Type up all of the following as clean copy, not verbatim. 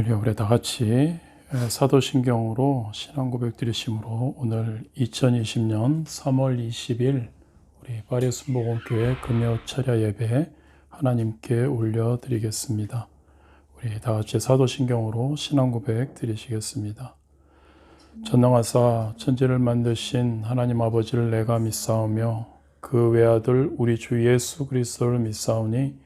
할렐루야. 우리 다 같이 사도신경으로 신앙 고백 드리심으로 오늘 2020년 3월 20일 우리 파리 순복음교회 금요 철야 예배 하나님께 올려드리겠습니다. 우리 다 같이 사도신경으로 신앙 고백 드리시겠습니다. 전능하사 천지를 만드신 하나님 아버지를 내가 믿사오며 그 외아들 우리 주 예수 그리스도를 믿사오니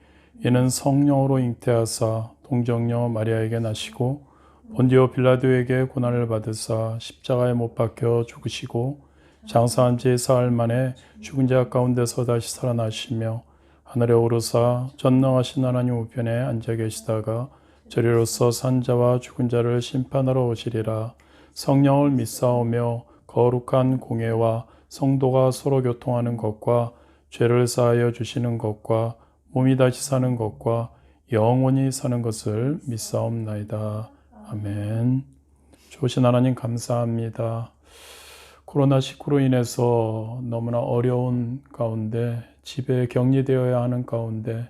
이는 성령으로 잉태하사 동정녀 마리아에게 나시고 본디오 빌라도에게 고난을 받으사 십자가에 못 박혀 죽으시고 장사한 지 사흘 만에 죽은 자 가운데서 다시 살아나시며 하늘에 오르사 전능하신 하나님 우편에 앉아 계시다가 저리로서 산 자와 죽은 자를 심판하러 오시리라. 성령을 믿사오며 거룩한 공예와 성도가 서로 교통하는 것과 죄를 사하여 주시는 것과 몸이 다시 사는 것과 영원히 사는 것을 믿사옵나이다. 아멘. 좋으신 하나님 감사합니다. 코로나19로 인해서 너무나 어려운 가운데 집에 격리되어야 하는 가운데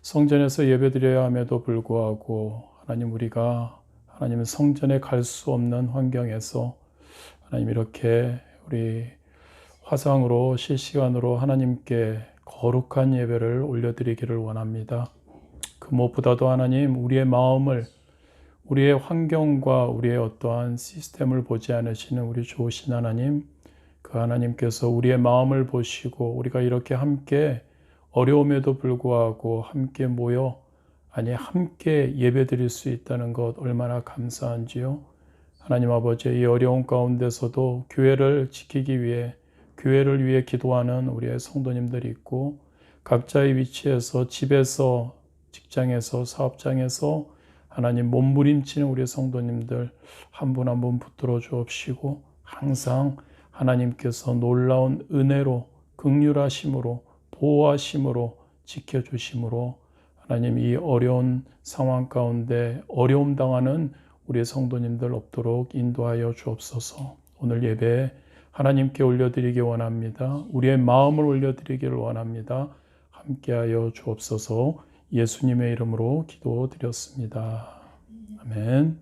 성전에서 예배드려야 함에도 불구하고 하나님 우리가 하나님 성전에 갈 수 없는 환경에서 하나님 이렇게 우리 화상으로 실시간으로 하나님께 거룩한 예배를 올려드리기를 원합니다. 그 무엇보다도 하나님 우리의 마음을 우리의 환경과 우리의 어떠한 시스템을 보지 않으시는 우리 좋으신 하나님, 그 하나님께서 우리의 마음을 보시고 우리가 이렇게 함께 어려움에도 불구하고 함께 모여 함께 예배드릴 수 있다는 것 얼마나 감사한지요. 하나님 아버지 이 어려운 가운데서도 교회를 지키기 위해 교회를 위해 기도하는 우리의 성도님들이 있고 각자의 위치에서 집에서 직장에서 사업장에서 하나님 몸부림치는 우리의 성도님들 한 분 한 분 붙들어 주옵시고 항상 하나님께서 놀라운 은혜로 긍휼하심으로 보호하심으로 지켜주심으로 하나님 이 어려운 상황 가운데 어려움 당하는 우리의 성도님들 없도록 인도하여 주옵소서. 오늘 예배에 하나님께 올려드리기 원합니다. 우리의 마음을 올려드리기를 원합니다. 함께하여 주옵소서. 예수님의 이름으로 기도드렸습니다. 아멘.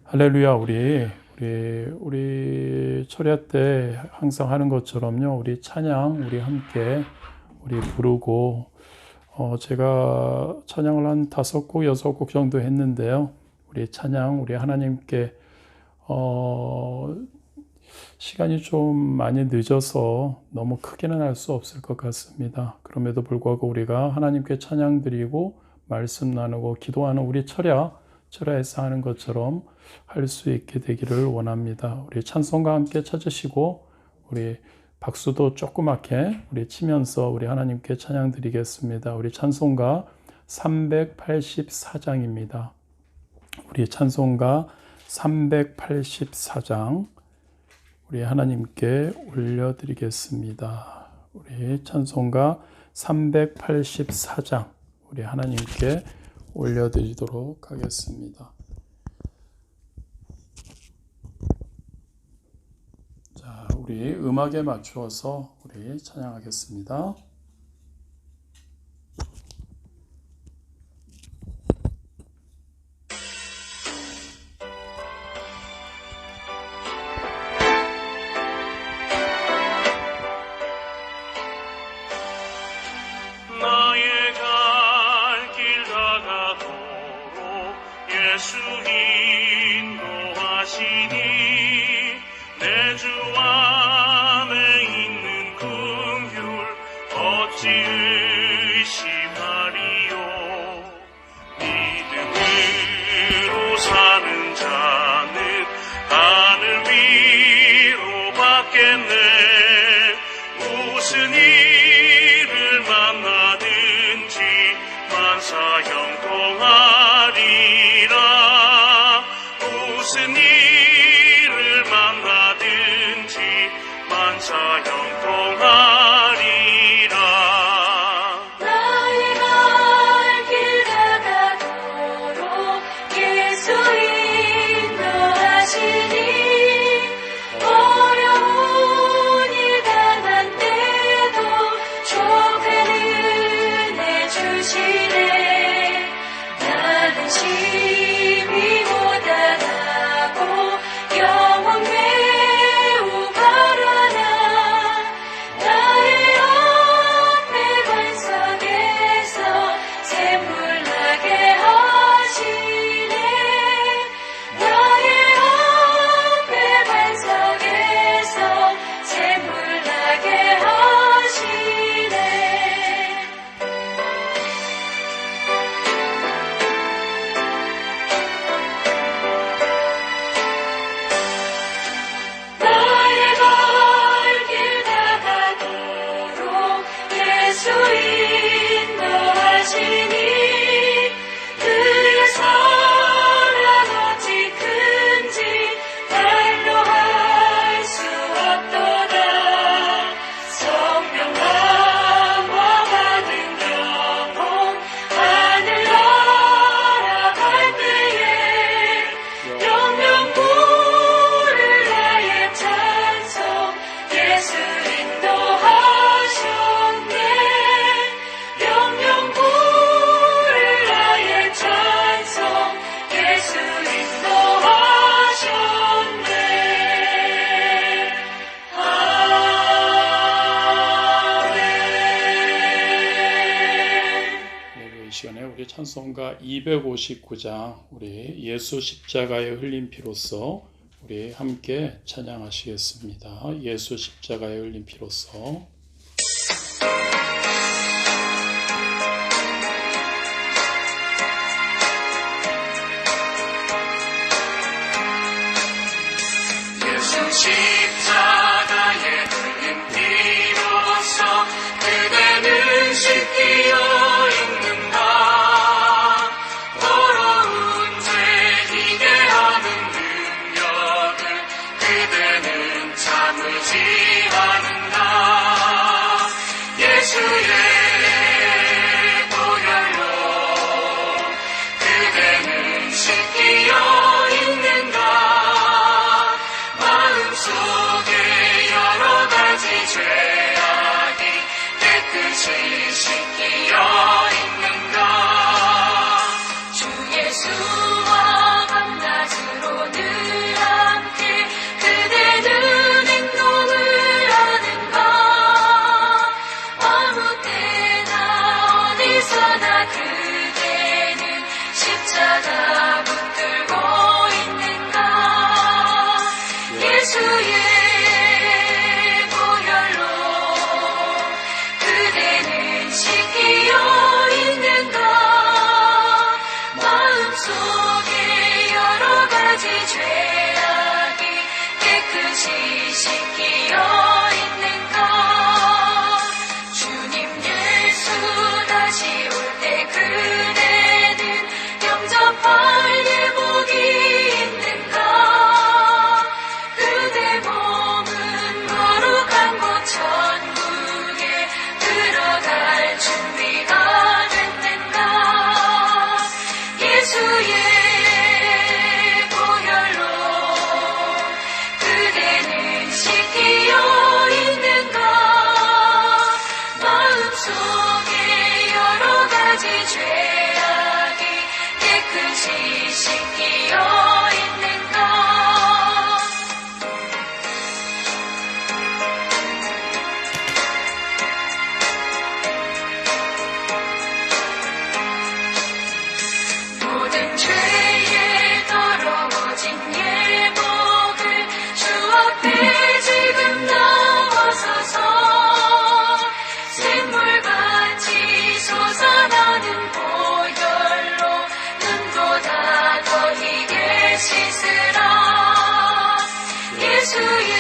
할렐루야. 우리 철야 때 항상 하는 것처럼요. 우리 찬양 우리 함께 우리 부르고 제가 찬양을 한 5곡, 6곡 정도 했는데요. 우리 찬양 우리 하나님께 시간이 좀 많이 늦어서 너무 크게는 할 수 없을 것 같습니다. 그럼에도 불구하고 우리가 하나님께 찬양 드리고 말씀 나누고 기도하는 우리 철야에서 하는 것처럼 할 수 있게 되기를 원합니다. 우리 찬송과 함께 찾으시고 우리 박수도 조그맣게 우리 치면서 우리 하나님께 찬양 드리겠습니다. 우리 찬송가 384장입니다. 우리 찬송가 384장 우리 하나님께 올려드리겠습니다. 우리 찬송가 384장 우리 하나님께 올려드리도록 하겠습니다. 자, 우리 음악에 맞추어서 우리 찬양하겠습니다. 예수 인도하시니 내 주 안에 있는 긍휼 어찌 의심하리요. 믿음으로 사는 자는 하늘 위로 받겠네. 무슨 일을 만나든지 만사 형통하리라. 무슨 일을 만나든지 만사 형통하리라. 나의 갈 길 다가도록 예수 인도하시니 어려운 일 당한 때도 좁은 은혜 주시네. 나는 찬송가 259장 우리 예수 십자가의 흘린 피로써 우리 함께 찬양하시겠습니다. 예수 십자가의 흘린 피로써. 예수 십자가의 흘린 피로써 그대는 씻기어 있는가. 더러운 죄 희게 하는 능력을 그대는 참으지 않는가. 예수의 보혈로 그대는 씻기어 있는가. 마음속에 여러 가지 죄악이 깨끗이 씻기어 있는가. 주 예수와 밤낮으로 늘 함께 그대는 행동을 하는가. 아무 때나 어디서나 그대는 십자가 붙들고 있는가. 예수의 보혈로 그대는 씻기어 있는가. 마음속에 여러 가지 죄악이 깨끗이 씻기어 있는가. 주님 예수 다시 올 때 그대는 영접할 예복이 있는가. 그대 몸은 거룩한 곳 천국에 들어갈 준비가 됐는가. 예수의 보혈로 그대는 씻기어 있는가. 마음속에 여러 가지 죄악이 깨끗이 씻기어 있는가. 모든 죄에 더러워진 예복을 주 앞에 지금 나와서서 샘물같이 솟아나는 보혈로 눈보다 더 희게 씻으라. 예수의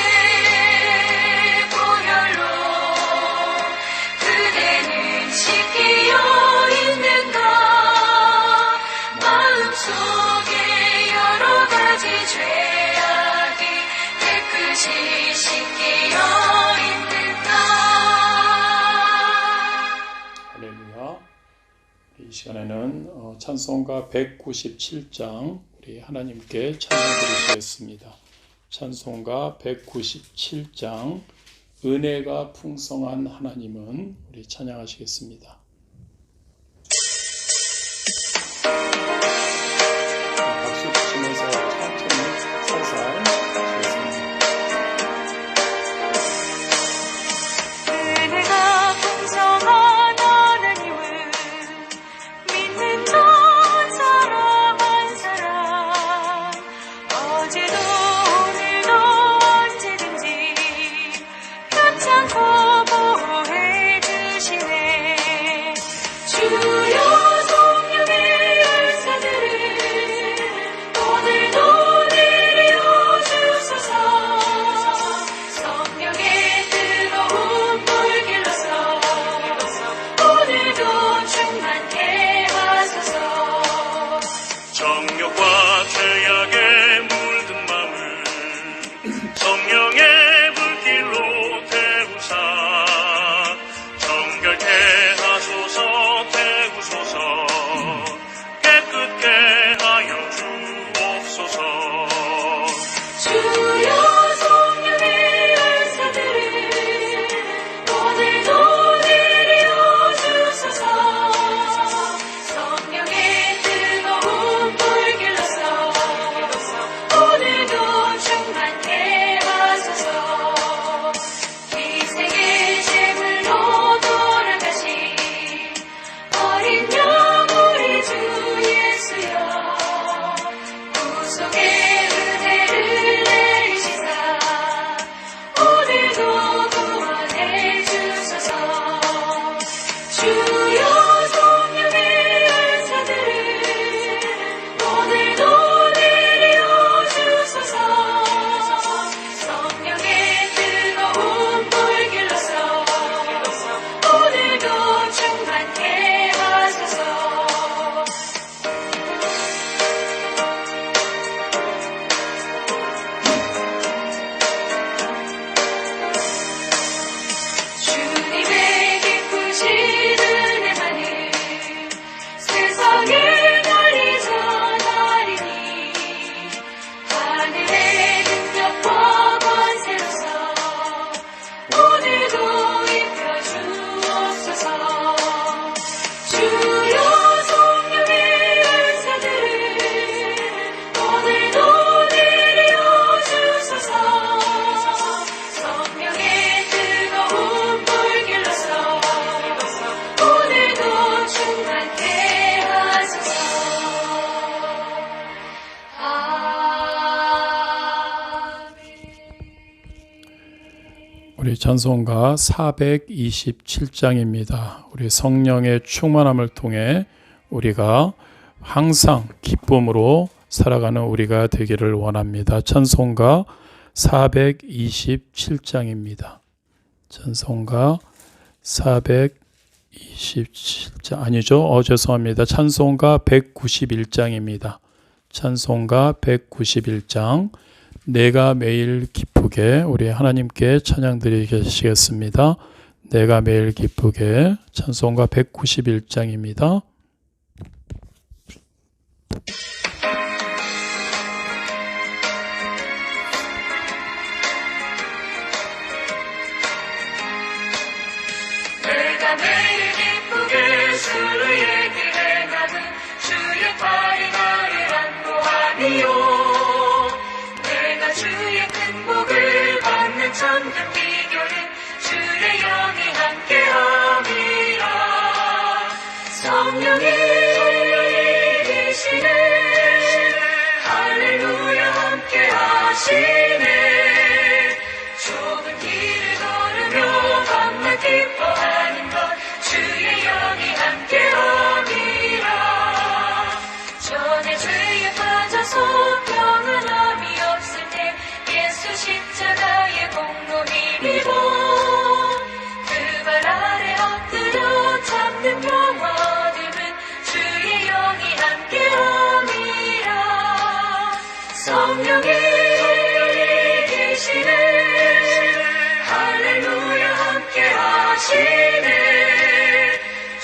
보혈로 그대는 씻기어 있는가. 마음속에 여러 가지 죄악이 깨끗이 씻기어 있는가. 할렐루야. 이 시간에는 찬송가 197장 우리 하나님께 찬양 드리시겠습니다. 찬송가 197장 은혜가 풍성한 하나님은 우리 찬양하시겠습니다. 박수 치면서 천천히 살살 하시겠습니다. 은혜가 풍성한 하나님은 믿는 한 사람 한 사람 어제도 오늘도 언제든지 편찮고 보호해 주시네. 우리 찬송가 427장입니다. 우리 성령의 충만함을 통해 우리가 항상 기쁨으로 살아가는 우리가 되기를 원합니다. 찬송가 427장입니다. 찬송가 427장 아니죠? 죄송합니다. 찬송가 191장입니다. 찬송가 191장 내가 매일 기쁘게 우리 하나님께 찬양 드리겠습니다. 내가 매일 기쁘게 찬송가 191장입니다. 내가 매일 기쁘게 주의 길에 가는 주의 팔이 나를 안보하니요 내가 주의 큰 복을 받는 참된 비결은 주의 영이 함께함이라 성령이 계시네 할렐루야 함께하시네 좁은 길을 걸으며 밤낮 기뻐하는 것 주의 영이 함께함이라 전에 죄에 빠져서 평안함이 없을 때 예수 십자가의 공로 힘입어 그 발 아래 엎드려 잡는 평화 얻음은 주의 영이 함께함이라 성령이 계시네 할렐루야 함께하시네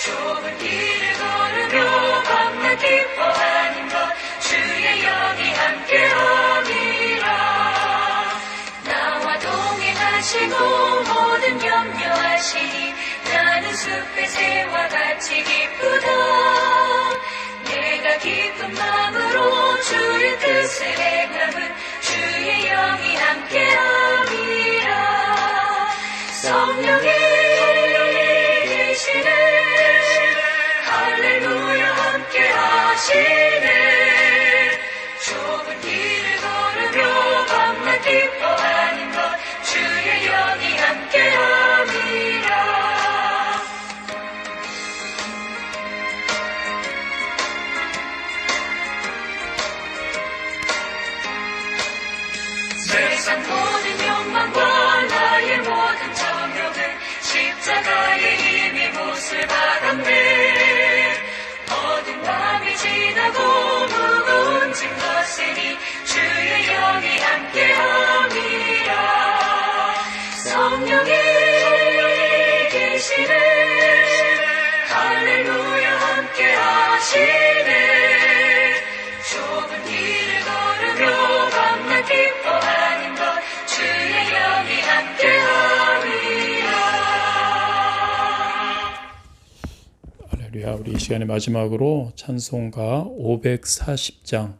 좁은 길을 걸으며 밤낮 기뻐하는 것 주의 영이 함께함이라 나와 동행하시고 모든 염려하시니 나는 숲의 새와 같이 기쁘다 내가 기쁜 마음으로 주의 뜻을 행함은 주의 영이 함께함이라 성령이 계시네 할렐루야 함께하시네 좁은 길을 걸으며 밤낮 기뻐하는 것 주의 영이 함께함이라 세상 모든 욕망과 나의 모든 정욕은 십자가의 힘이 못을 받았네 어두운 밤이 지나고 무거운 짐 거스니 주의 영이 함께함이라 성령이 계시네 할렐루야 함께하시네 좁은 길을 걸으며 밤낮 기뻐하는 것 주의 영이 함께함이라 할렐루야. 우리 이 시간의 마지막으로 찬송가 540장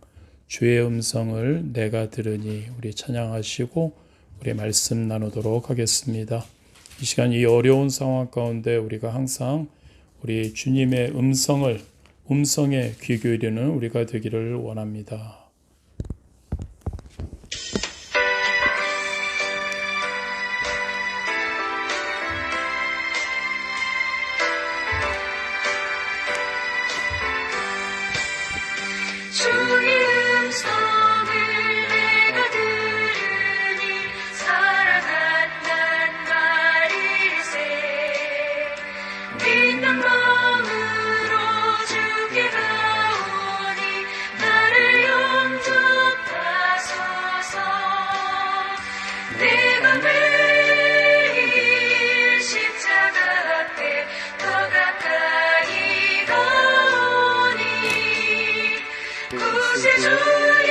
주의 음성을 내가 들으니 우리 찬양하시고 우리 말씀 나누도록 하겠습니다. 이 시간 이 어려운 상황 가운데 우리가 항상 우리 주님의 음성에 귀 기울이는 우리가 되기를 원합니다. 주의 음성을 내가 들으니 사랑한단 말일세 믿는 마음으로 주께 가오니 나를 영접하소서 내가 매일 십자가 앞에 더 가까이 가오니 구세주의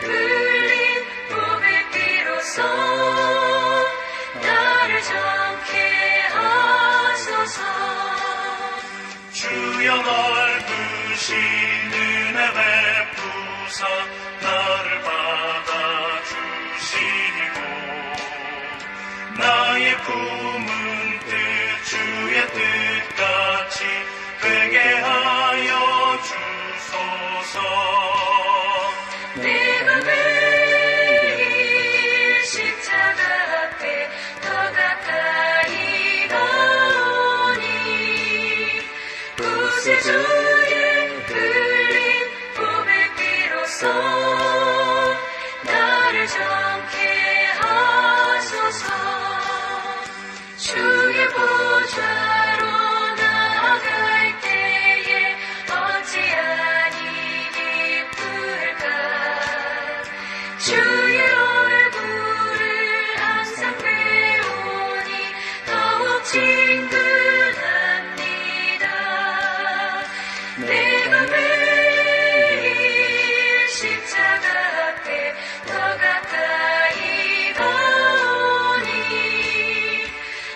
흘린 보배 피로써 나를 정케 하소서 주여 넓으신 은혜 베푸사 나를 받아주시고 나의 품은 뜻 주의 뜻같이 되게 하여 주소서 내가 매일 십자가 앞에 더 가까이 친근합니다. 내가 매일 십자가 앞에 더 가까이 가오니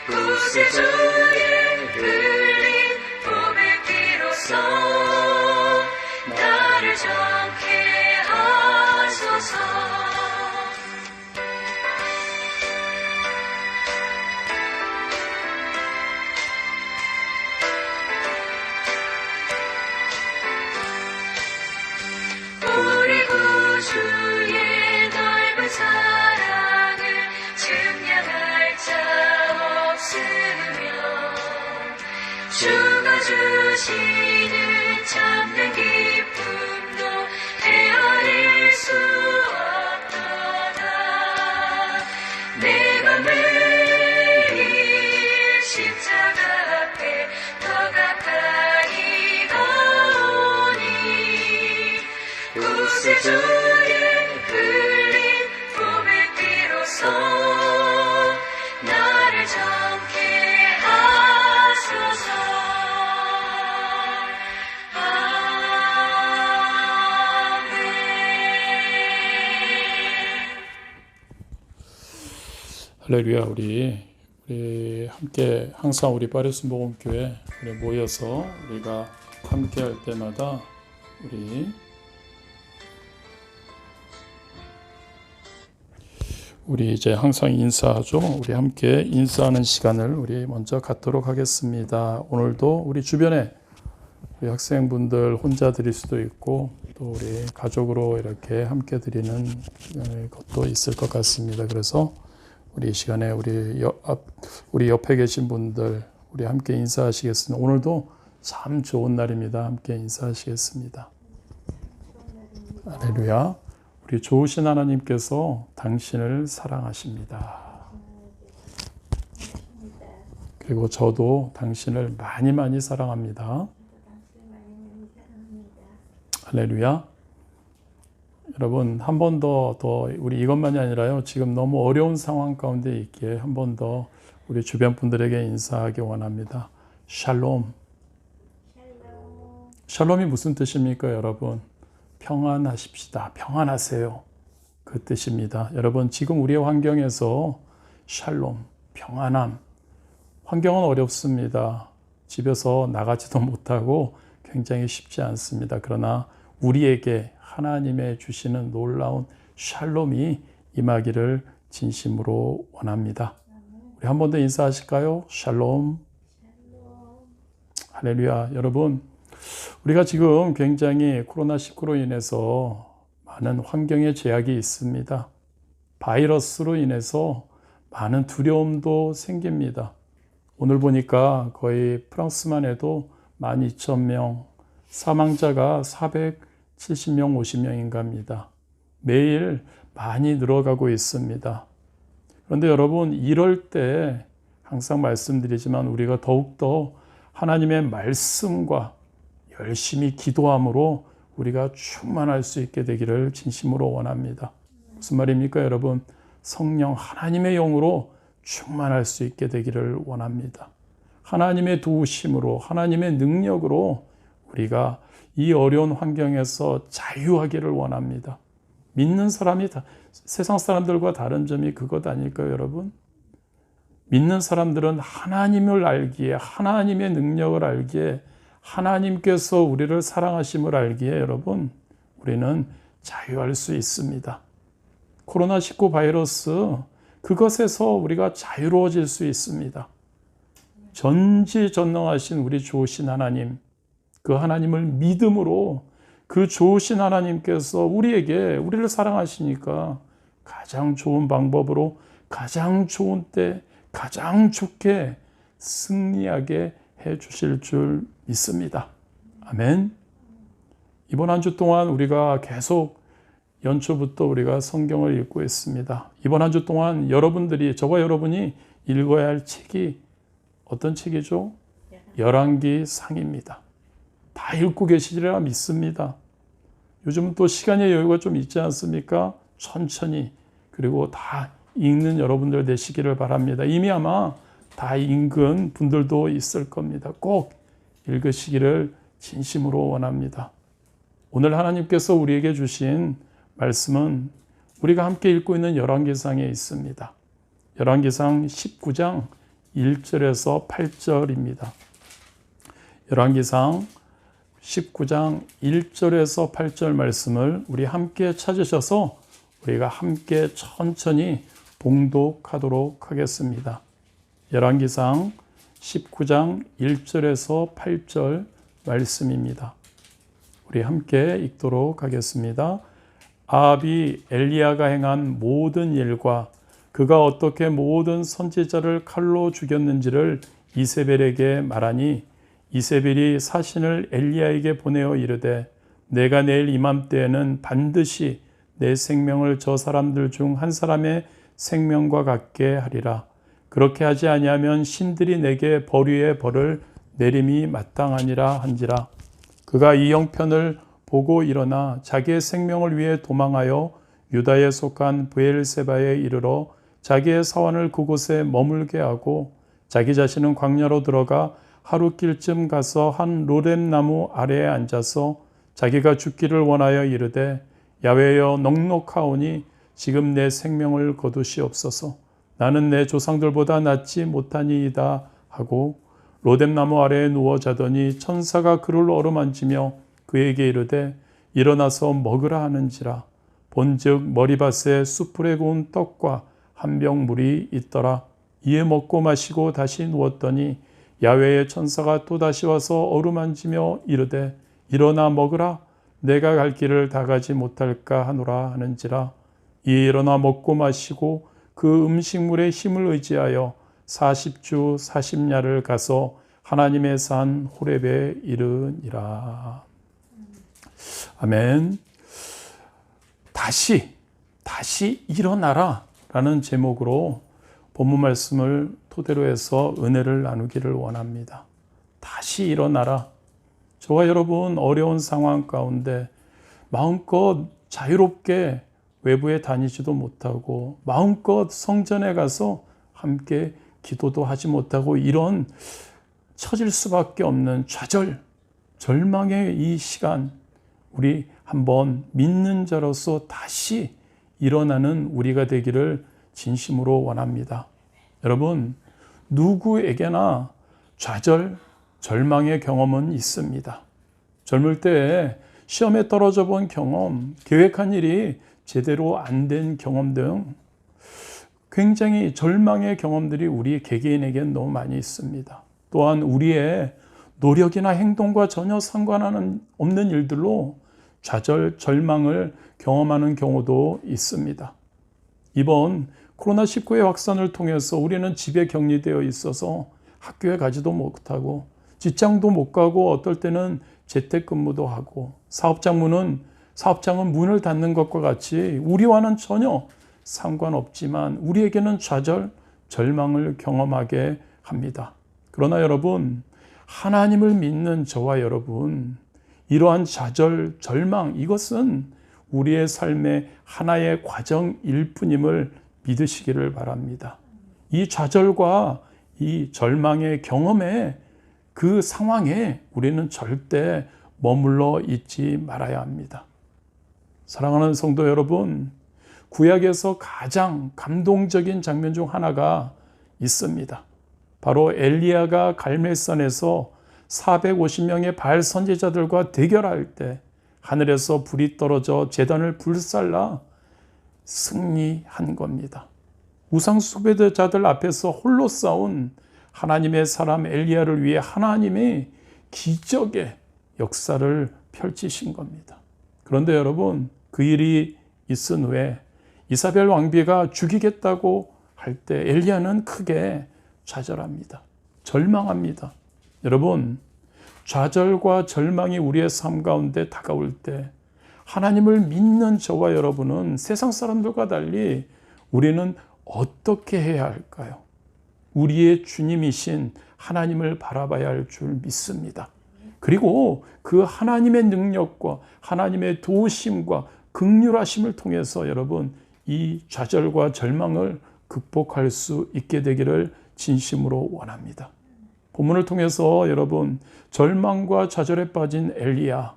구세주의 흘린 보배 피로써 나를 정케 하소서. 우리 구주의 넓은 사랑을 증량할 자 없으며 주가 주시는 참된 기쁨도 헤아릴 수 없도다. 내가 매일 십자가 앞에 더 가까이 가오니 구세주의 흘린 보배 피로써 나를 정케 하소서. 아멘. 할렐루야. 우리 함께 항상 우리 파리스 복음교회 우리 모여서 우리가 함께 할 때마다 우리 이제 항상 인사하죠. 우리 함께 인사하는 시간을 우리 먼저 갖도록 하겠습니다. 오늘도 우리 주변에 우리 학생분들 혼자 드릴 수도 있고 또 우리 가족으로 이렇게 함께 드리는 것도 있을 것 같습니다. 그래서 우리 이 시간에 우리 옆에 계신 분들 우리 함께 인사하시겠습니다. 오늘도 참 좋은 날입니다. 함께 인사하시겠습니다. 할렐루야. 우리 좋으신 하나님께서 당신을 사랑하십니다. 그리고 저도 당신을 많이 많이 사랑합니다. 할렐루야. 여러분 한 번 더 우리 이것만이 아니라요. 지금 너무 어려운 상황 가운데 있기에 한 번 더 우리 주변 분들에게 인사하기 원합니다. 샬롬. 샬롬이 무슨 뜻입니까, 여러분? 평안하십시다. 평안하세요. 그 뜻입니다. 여러분 지금 우리의 환경에서 샬롬, 평안함. 환경은 어렵습니다. 집에서 나가지도 못하고 굉장히 쉽지 않습니다. 그러나 우리에게 하나님의 주시는 놀라운 샬롬이 임하기를 진심으로 원합니다. 우리 한 번 더 인사하실까요? 샬롬. 할렐루야. 여러분 우리가 지금 굉장히 코로나19로 인해서 많은 환경의 제약이 있습니다. 바이러스로 인해서 많은 두려움도 생깁니다. 오늘 보니까 거의 프랑스만 해도 12,000명, 사망자가 470명, 50명인가 합니다. 매일 많이 늘어가고 있습니다. 그런데 여러분 이럴 때 항상 말씀드리지만 우리가 더욱더 하나님의 말씀과 열심히 기도함으로 우리가 충만할 수 있게 되기를 진심으로 원합니다. 무슨 말입니까, 여러분? 성령 하나님의 영으로 충만할 수 있게 되기를 원합니다. 하나님의 도우심으로, 하나님의 능력으로 우리가 이 어려운 환경에서 자유하기를 원합니다. 믿는 사람이 세상 사람들과 다른 점이 그것 아닐까요, 여러분? 믿는 사람들은 하나님을 알기에, 하나님의 능력을 알기에, 하나님께서 우리를 사랑하심을 알기에 여러분 우리는 자유할 수 있습니다. 코로나19 바이러스 그것에서 우리가 자유로워질 수 있습니다. 전지전능하신 우리 좋으신 하나님, 그 하나님을 믿음으로 그 좋으신 하나님께서 우리를 사랑하시니까 가장 좋은 방법으로 가장 좋은 때 가장 좋게 승리하게 해 주실 줄 믿습니다. 아멘. 이번 한 주 동안 우리가 계속 연초부터 우리가 성경을 읽고 있습니다. 이번 한 주 동안 저와 여러분이 읽어야 할 책이 어떤 책이죠? 열왕기 상입니다. 다 읽고 계시리라 믿습니다. 요즘은 또 시간의 여유가 좀 있지 않습니까? 천천히 그리고 다 읽는 여러분들 되시기를 바랍니다. 이미 아마 다 읽은 분들도 있을 겁니다. 꼭 읽으시기를 진심으로 원합니다. 오늘 하나님께서 우리에게 주신 말씀은 우리가 함께 읽고 있는 열왕기상에 있습니다. 열왕기상 19장 1절에서 8절입니다. 열왕기상 19장 1절에서 8절 말씀을 우리 함께 찾으셔서 우리가 함께 천천히 봉독하도록 하겠습니다. 열왕기상 19장 1절에서 8절 말씀입니다. 우리 함께 읽도록 하겠습니다. 아합이 엘리야가 행한 모든 일과 그가 어떻게 모든 선지자를 칼로 죽였는지를 이세벨에게 말하니 이세벨이 사신을 엘리야에게 보내어 이르되 내가 내일 이맘때에는 반드시 내 생명을 저 사람들 중 한 사람의 생명과 같게 하리라. 그렇게 하지 아니하면 신들이 내게 벌 위에 벌을 내림이 마땅하니라 한지라. 그가 이 형편을 보고 일어나 자기의 생명을 위해 도망하여 유다에 속한 브엘세바에 이르러 자기의 사원을 그곳에 머물게 하고 자기 자신은 광야로 들어가 하루길쯤 가서 한 로뎀나무 아래에 앉아서 자기가 죽기를 원하여 이르되 야훼여 넉넉하오니 지금 내 생명을 거두시옵소서. 나는 내 조상들보다 낫지 못하니이다 하고 로뎀나무 아래에 누워 자더니 천사가 그를 어루만지며 그에게 이르되 일어나서 먹으라 하는지라. 본즉 머리밭에 숯불에 구운 떡과 한 병 물이 있더라. 이에 먹고 마시고 다시 누웠더니 야훼의 천사가 또다시 와서 어루만지며 이르되 일어나 먹으라. 내가 갈 길을 다 가지 못할까 하노라 하는지라. 이에 일어나 먹고 마시고 그 음식물의 힘을 의지하여 40주 40야를 가서 하나님의 산 호렙에 이르니라. 아멘. 다시 일어나라 라는 제목으로 본문 말씀을 토대로 해서 은혜를 나누기를 원합니다. 다시 일어나라. 저와 여러분 어려운 상황 가운데 마음껏 자유롭게 외부에 다니지도 못하고 마음껏 성전에 가서 함께 기도도 하지 못하고 이런 처질 수밖에 없는 좌절, 절망의 이 시간, 우리 한번 믿는 자로서 다시 일어나는 우리가 되기를 진심으로 원합니다. 여러분, 누구에게나 좌절, 절망의 경험은 있습니다. 젊을 때 시험에 떨어져 본 경험, 계획한 일이 제대로 안 된 경험 등 굉장히 절망의 경험들이 우리 개개인에겐 너무 많이 있습니다. 또한 우리의 노력이나 행동과 전혀 상관없는 일들로 좌절, 절망을 경험하는 경우도 있습니다. 이번 코로나19의 확산을 통해서 우리는 집에 격리되어 있어서 학교에 가지도 못하고 직장도 못 가고 어떨 때는 재택근무도 하고 사업장은 문을 닫는 것과 같이 우리와는 전혀 상관없지만 우리에게는 좌절, 절망을 경험하게 합니다. 그러나 여러분, 하나님을 믿는 저와 여러분, 이러한 좌절, 절망, 이것은 우리의 삶의 하나의 과정일 뿐임을 믿으시기를 바랍니다. 이 좌절과 이 절망의 경험에 그 상황에 우리는 절대 머물러 있지 말아야 합니다. 사랑하는 성도 여러분, 구약에서 가장 감동적인 장면 중 하나가 있습니다. 바로 엘리야가 갈멜산에서 450명의 바알 선지자들과 대결할 때 하늘에서 불이 떨어져 제단을 불살라 승리한 겁니다. 우상 숭배자들 앞에서 홀로 싸운 하나님의 사람 엘리야를 위해 하나님이 기적의 역사를 펼치신 겁니다. 그런데 여러분, 그 일이 있은 후에 이사벨 왕비가 죽이겠다고 할 때 엘리야는 크게 좌절합니다. 절망합니다. 여러분, 좌절과 절망이 우리의 삶 가운데 다가올 때 하나님을 믿는 저와 여러분은 세상 사람들과 달리 우리는 어떻게 해야 할까요? 우리의 주님이신 하나님을 바라봐야 할 줄 믿습니다. 그리고 그 하나님의 능력과 하나님의 도우심과 긍휼하심을 통해서 여러분 이 좌절과 절망을 극복할 수 있게 되기를 진심으로 원합니다. 본문을 통해서 여러분, 절망과 좌절에 빠진 엘리야,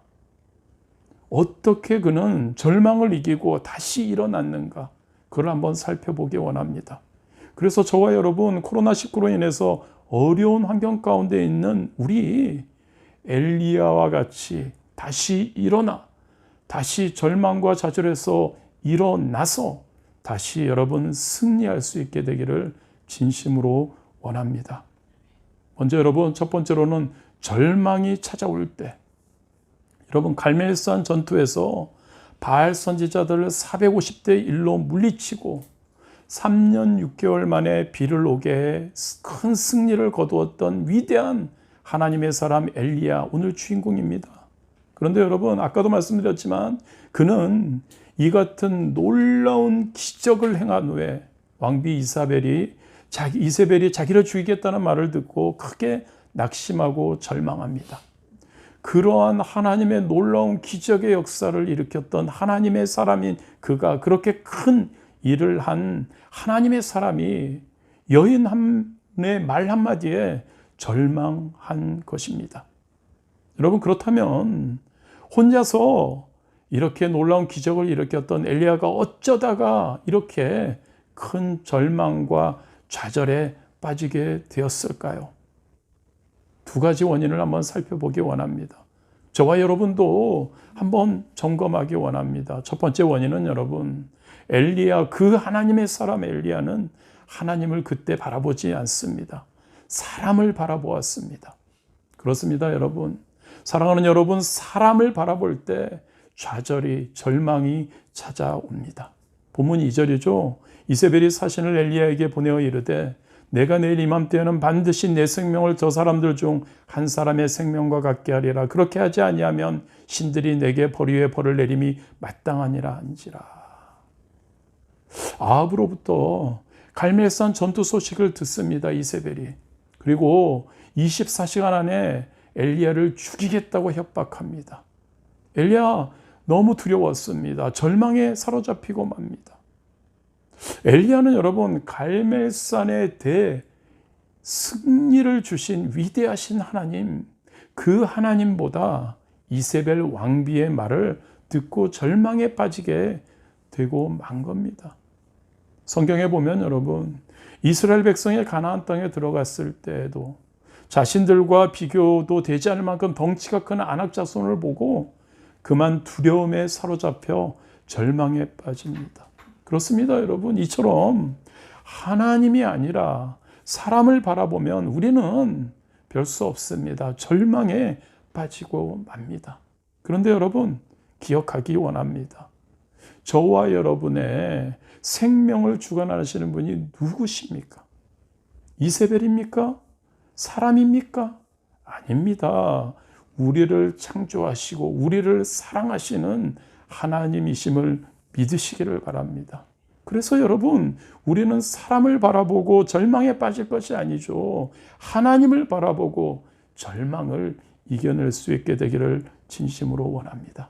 어떻게 그는 절망을 이기고 다시 일어났는가, 그걸 한번 살펴보기 원합니다. 그래서 저와 여러분, 코로나19로 인해서 어려운 환경 가운데 있는 우리 엘리야와 같이 다시 일어나, 다시 절망과 좌절에서 일어나서 다시 여러분 승리할 수 있게 되기를 진심으로 원합니다. 먼저 여러분, 첫 번째로는 절망이 찾아올 때, 여러분 갈멜산 전투에서 바알 선지자들을 450대 1로 물리치고 3년 6개월 만에 비를 오게 해 큰 승리를 거두었던 위대한 하나님의 사람 엘리야, 오늘 주인공입니다. 그런데 여러분, 아까도 말씀드렸지만 그는 이 같은 놀라운 기적을 행한 후에 왕비 이세벨이 자기를 죽이겠다는 말을 듣고 크게 낙심하고 절망합니다. 그러한 하나님의 놀라운 기적의 역사를 일으켰던 하나님의 사람인 그가, 그렇게 큰 일을 한 하나님의 사람이 여인 한의 말 한마디에 절망한 것입니다. 여러분, 그렇다면 혼자서 이렇게 놀라운 기적을 일으켰던 엘리야가 어쩌다가 이렇게 큰 절망과 좌절에 빠지게 되었을까요? 두 가지 원인을 한번 살펴보기 원합니다. 저와 여러분도 한번 점검하기 원합니다. 첫 번째 원인은 여러분, 엘리야, 그 하나님의 사람 엘리야는 하나님을 그때 바라보지 않습니다. 사람을 바라보았습니다. 그렇습니다, 여러분. 사랑하는 여러분, 사람을 바라볼 때 좌절이, 절망이 찾아옵니다. 본문 2절이죠. 이세벨이 사신을 엘리야에게 보내어 이르되 내가 내일 이맘때에는 반드시 내 생명을 저 사람들 중 한 사람의 생명과 같게 하리라. 그렇게 하지 아니하면 신들이 내게 벌 위에 벌을 내림이 마땅하니라 한지라. 아합으로부터 갈멜산 전투 소식을 듣습니다, 이세벨이. 그리고 24시간 안에 엘리야를 죽이겠다고 협박합니다. 엘리야 너무 두려웠습니다. 절망에 사로잡히고 맙니다. 엘리야는 여러분, 갈멜산에 대해 승리를 주신 위대하신 하나님, 그 하나님보다 이세벨 왕비의 말을 듣고 절망에 빠지게 되고 만 겁니다. 성경에 보면 여러분, 이스라엘 백성이 가나안 땅에 들어갔을 때에도 자신들과 비교도 되지 않을 만큼 덩치가 큰 아낙 자손을 보고 그만 두려움에 사로잡혀 절망에 빠집니다. 그렇습니다, 여러분. 이처럼 하나님이 아니라 사람을 바라보면 우리는 별 수 없습니다. 절망에 빠지고 맙니다. 그런데 여러분, 기억하기 원합니다. 저와 여러분의 생명을 주관하시는 분이 누구십니까? 이세벨입니까? 사람입니까? 아닙니다. 우리를 창조하시고 우리를 사랑하시는 하나님이심을 믿으시기를 바랍니다. 그래서 여러분, 우리는 사람을 바라보고 절망에 빠질 것이 아니죠. 하나님을 바라보고 절망을 이겨낼 수 있게 되기를 진심으로 원합니다.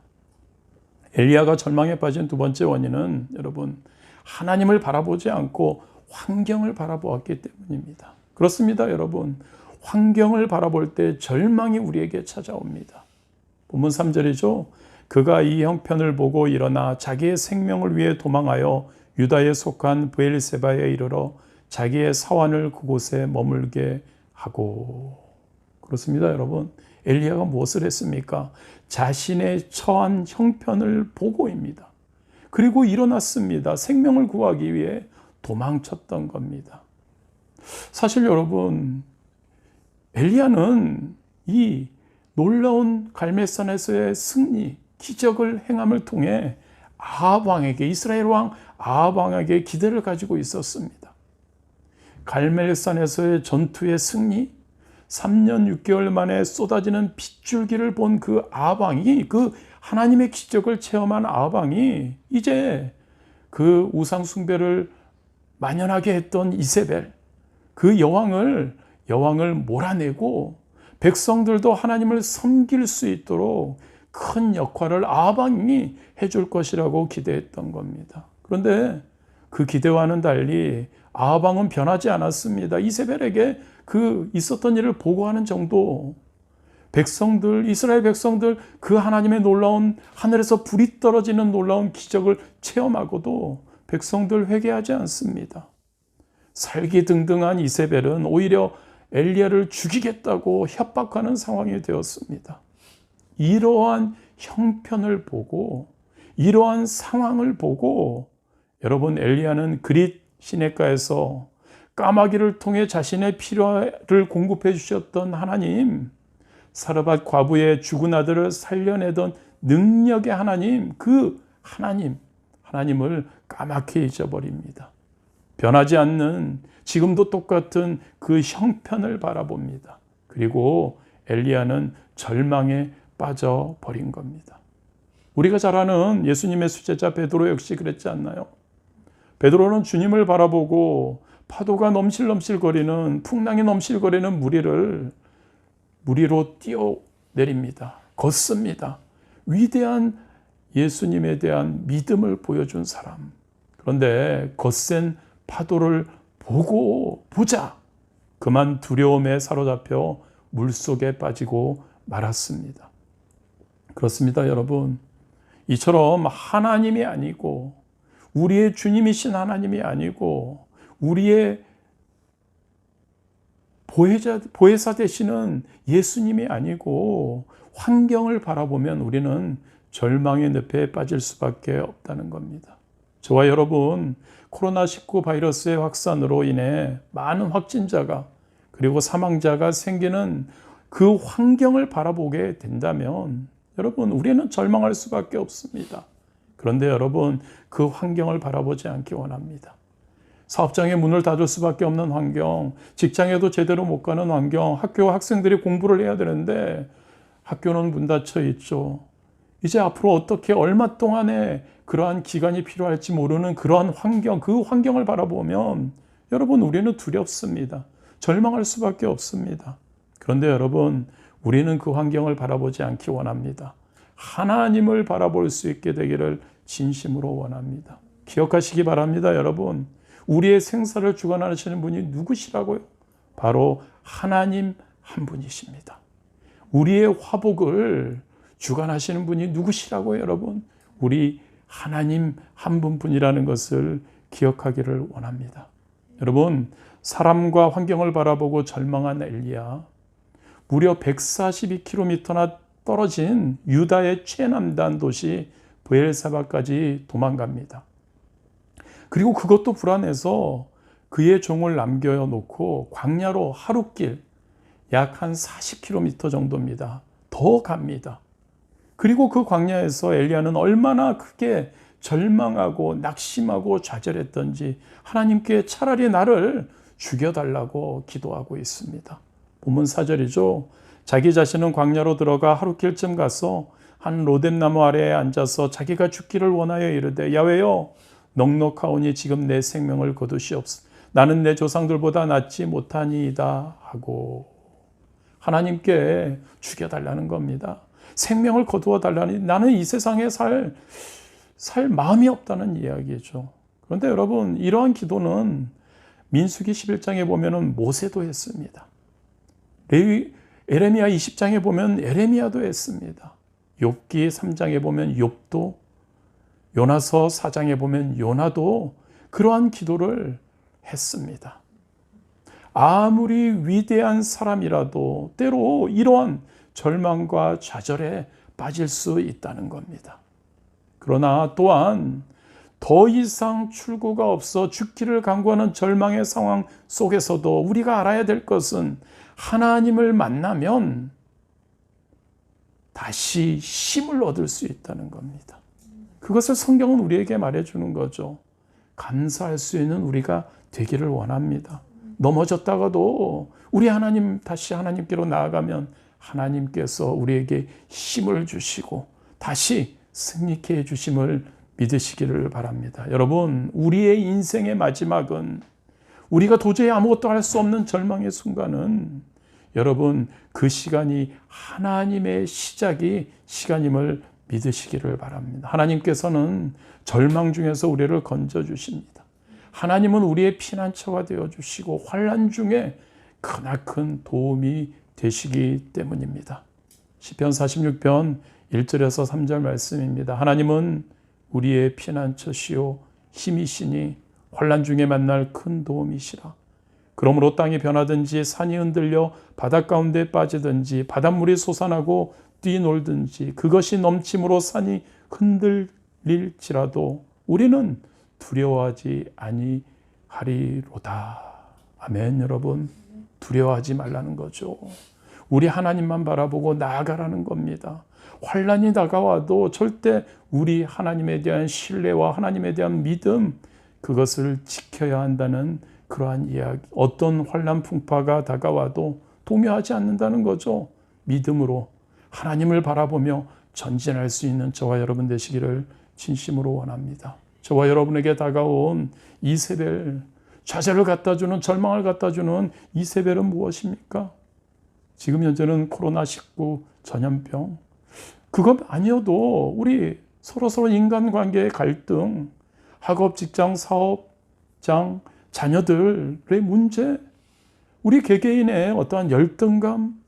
엘리야가 절망에 빠진 두 번째 원인은 여러분, 하나님을 바라보지 않고 환경을 바라보았기 때문입니다. 그렇습니다, 여러분. 환경을 바라볼 때 절망이 우리에게 찾아옵니다. 본문 3절이죠. 그가 이 형편을 보고 일어나 자기의 생명을 위해 도망하여 유다에 속한 브엘세바에 이르러 자기의 사환을 그곳에 머물게 하고. 그렇습니다, 여러분. 엘리야가 무엇을 했습니까? 자신의 처한 형편을 보고입니다. 그리고 일어났습니다. 생명을 구하기 위해 도망쳤던 겁니다. 사실 여러분, 엘리야는 이 놀라운 갈멜산에서의 승리, 기적을 행함을 통해 아합 왕에게, 이스라엘 왕 아합 왕에게 기대를 가지고 있었습니다. 갈멜산에서의 전투의 승리, 3년 6개월 만에 쏟아지는 핏줄기를 본 그 아합 왕이, 그 하나님의 기적을 체험한 아합 왕이 이제 그 우상 숭배를 만연하게 했던 이세벨, 그 여왕을 몰아내고 백성들도 하나님을 섬길 수 있도록 큰 역할을 아합 왕이 해줄 것이라고 기대했던 겁니다. 그런데 그 기대와는 달리 아하방은 변하지 않았습니다. 이세벨에게 그 있었던 일을 보고하는 정도. 백성들, 이스라엘 백성들 그 하나님의 놀라운 하늘에서 불이 떨어지는 놀라운 기적을 체험하고도 백성들 회개하지 않습니다. 살기등등한 이세벨은 오히려 엘리야를 죽이겠다고 협박하는 상황이 되었습니다. 이러한 형편을 보고, 이러한 상황을 보고 여러분, 엘리야는 그릿 시내가에서 까마귀를 통해 자신의 필요를 공급해 주셨던 하나님, 사르밧 과부의 죽은 아들을 살려내던 능력의 하나님, 그 하나님을 까맣게 잊어버립니다. 변하지 않는 지금도 똑같은 그 형편을 바라봅니다. 그리고 엘리야는 절망에 빠져버린 겁니다. 우리가 잘 아는 예수님의 수제자 베드로 역시 그랬지 않나요? 베드로는 주님을 바라보고 파도가 넘실넘실거리는, 풍랑이 넘실거리는 무리로 뛰어내립니다. 걷습니다. 위대한 예수님에 대한 믿음을 보여준 사람. 그런데 거센 파도를 보자 그만 두려움에 사로잡혀 물속에 빠지고 말았습니다. 그렇습니다, 여러분. 이처럼 하나님이 아니고, 우리의 주님이신 하나님이 아니고, 우리의 보혜사 되시는 예수님이 아니고 환경을 바라보면 우리는 절망의 늪에 빠질 수밖에 없다는 겁니다. 저와 여러분, 코로나19 바이러스의 확산으로 인해 많은 확진자가 그리고 사망자가 생기는 그 환경을 바라보게 된다면 여러분, 우리는 절망할 수밖에 없습니다. 그런데 여러분, 그 환경을 바라보지 않기 원합니다. 사업장의 문을 닫을 수밖에 없는 환경, 직장에도 제대로 못 가는 환경, 학교 학생들이 공부를 해야 되는데 학교는 문 닫혀 있죠. 이제 앞으로 어떻게 얼마 동안에 그러한 기간이 필요할지 모르는 그러한 환경, 그 환경을 바라보면 여러분, 우리는 두렵습니다. 절망할 수밖에 없습니다. 그런데 여러분, 우리는 그 환경을 바라보지 않기 원합니다. 하나님을 바라볼 수 있게 되기를 진심으로 원합니다. 기억하시기 바랍니다, 여러분. 우리의 생사를 주관하시는 분이 누구시라고요? 바로 하나님 한 분이십니다. 우리의 화복을 주관하시는 분이 누구시라고요, 여러분? 우리 하나님 한 분뿐이라는 것을 기억하기를 원합니다. 여러분, 사람과 환경을 바라보고 절망한 엘리야, 무려 142km나 떨어진 유다의 최남단 도시 브엘사바까지 도망갑니다. 그리고 그것도 불안해서 그의 종을 남겨놓고 광야로 하룻길, 약 한 40km 정도입니다. 더 갑니다. 그리고 그 광야에서 엘리야는 얼마나 크게 절망하고 낙심하고 좌절했던지 하나님께 차라리 나를 죽여달라고 기도하고 있습니다. 본문 4절이죠. 자기 자신은 광야로 들어가 하룻길쯤 가서 한 로뎀나무 아래에 앉아서 자기가 죽기를 원하여 이르되, 야훼여, 넉넉하오니 지금 내 생명을 거두시옵소서. 나는 내 조상들보다 낫지 못하니이다 하고 하나님께 죽여달라는 겁니다. 생명을 거두어 달라니, 나는 이 세상에 살 마음이 없다는 이야기죠. 그런데 여러분, 이러한 기도는 민수기 11장에 보면은 모세도 했습니다. 에레미야 20장에 보면 에레미야도 했습니다. 욥기 3장에 보면 욥도, 요나서 4장에 보면 요나도 그러한 기도를 했습니다. 아무리 위대한 사람이라도 때로 이러한 절망과 좌절에 빠질 수 있다는 겁니다. 그러나 또한 더 이상 출구가 없어 죽기를 간구하는 절망의 상황 속에서도 우리가 알아야 될 것은 하나님을 만나면 다시 힘을 얻을 수 있다는 겁니다. 그것을 성경은 우리에게 말해주는 거죠. 감사할 수 있는 우리가 되기를 원합니다. 넘어졌다가도 우리 하나님, 다시 하나님께로 나아가면 하나님께서 우리에게 힘을 주시고 다시 승리케 해주심을 믿으시기를 바랍니다. 여러분, 우리의 인생의 마지막은, 우리가 도저히 아무것도 할 수 없는 절망의 순간은 여러분, 그 시간이 하나님의 시간임을 믿으시기를 바랍니다. 하나님께서는 절망 중에서 우리를 건져주십니다. 하나님은 우리의 피난처가 되어주시고 환난 중에 크나큰 도움이 되시기 때문입니다. 시편 46편 1절에서 3절 말씀입니다. 하나님은 우리의 피난처시요 힘이시니 환난 중에 만날 큰 도움이시라. 그러므로 땅이 변하든지 산이 흔들려 바닷 가운데 빠지든지 바닷물이 솟아나고 뛰놀든지 그것이 넘침으로 산이 흔들릴지라도 우리는 두려워하지 아니하리로다. 아멘. 여러분, 두려워하지 말라는 거죠. 우리 하나님만 바라보고 나아가라는 겁니다. 환난이 다가와도 절대 우리 하나님에 대한 신뢰와 하나님에 대한 믿음, 그것을 지켜야 한다는 그러한 이야기. 어떤 환난 풍파가 다가와도 동요하지 않는다는 거죠. 믿음으로 하나님을 바라보며 전진할 수 있는 저와 여러분 되시기를 진심으로 원합니다. 저와 여러분에게 다가온 이세벨, 좌절을 갖다주는, 절망을 갖다주는 이세벨은 무엇입니까? 지금 현재는 코로나19 전염병, 그것 아니어도 우리 서로 인간관계의 갈등, 학업, 직장, 사업장, 자녀들의 문제, 우리 개개인의 어떠한 열등감,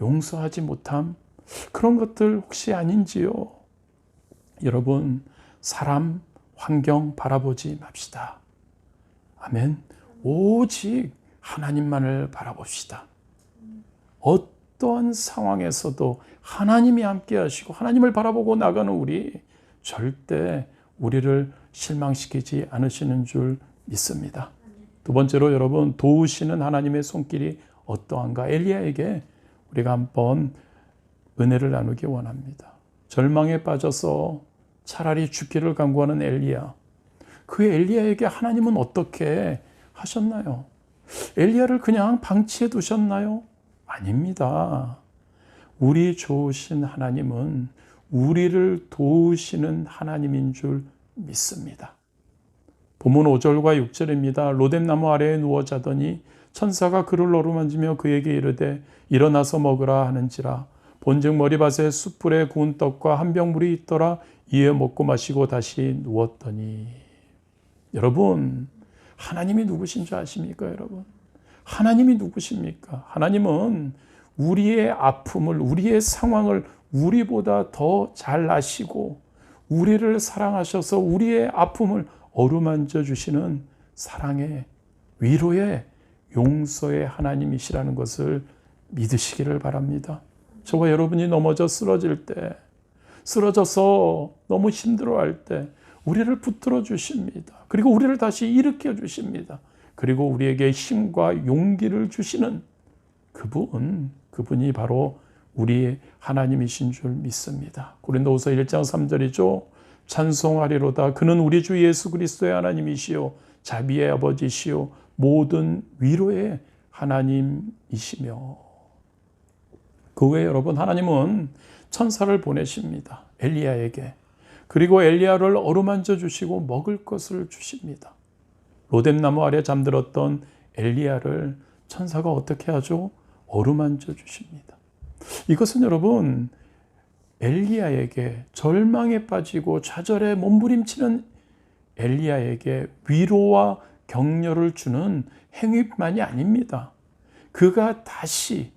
용서하지 못함, 그런 것들 혹시 아닌지요? 여러분, 사람, 환경 바라보지 맙시다. 아멘. 오직 하나님만을 바라봅시다. 어떠한 상황에서도 하나님이 함께 하시고 하나님을 바라보고 나가는 우리, 절대 우리를 실망시키지 않으시는 줄 믿습니다. 두 번째로 여러분, 도우시는 하나님의 손길이 어떠한가? 엘리야에게 우리가 한번 은혜를 나누기 원합니다. 절망에 빠져서 차라리 죽기를 간구하는 엘리야. 그 엘리야에게 하나님은 어떻게 하셨나요? 엘리야를 그냥 방치해 두셨나요? 아닙니다. 우리 좋으신 하나님은 우리를 도우시는 하나님인 줄 믿습니다. 본문 5절과 6절입니다. 로뎀나무 아래에 누워 자더니 천사가 그를 어루만지며 그에게 이르되 일어나서 먹으라 하는지라. 본즉 머리밭에 숯불에 구운 떡과 한 병 물이 있더라. 이에 먹고 마시고 다시 누웠더니. 여러분, 하나님이 누구신 줄 아십니까, 여러분? 하나님이 누구십니까? 하나님은 우리의 아픔을, 우리의 상황을 우리보다 더 잘 아시고 우리를 사랑하셔서 우리의 아픔을 어루만져 주시는 사랑의, 위로의, 용서의 하나님이시라는 것을 믿으시기를 바랍니다. 저와 여러분이 넘어져 쓰러질 때, 쓰러져서 너무 힘들어할 때 우리를 붙들어 주십니다. 그리고 우리를 다시 일으켜 주십니다. 그리고 우리에게 힘과 용기를 주시는 그분이 바로 우리의 하나님이신 줄 믿습니다. 고린도후서 1장 3절이죠. 찬송하리로다. 그는 우리 주 예수 그리스도의 하나님이시요 자비의 아버지시요 모든 위로의 하나님이시며. 그 외에 여러분, 하나님은 천사를 보내십니다. 엘리야에게. 그리고 엘리야를 어루만져 주시고 먹을 것을 주십니다. 로뎀나무 아래 잠들었던 엘리야를 천사가 어떻게 하죠? 어루만져 주십니다. 이것은 여러분, 엘리야에게, 절망에 빠지고 좌절에 몸부림치는 엘리야에게 위로와 격려를 주는 행위만이 아닙니다. 그가 다시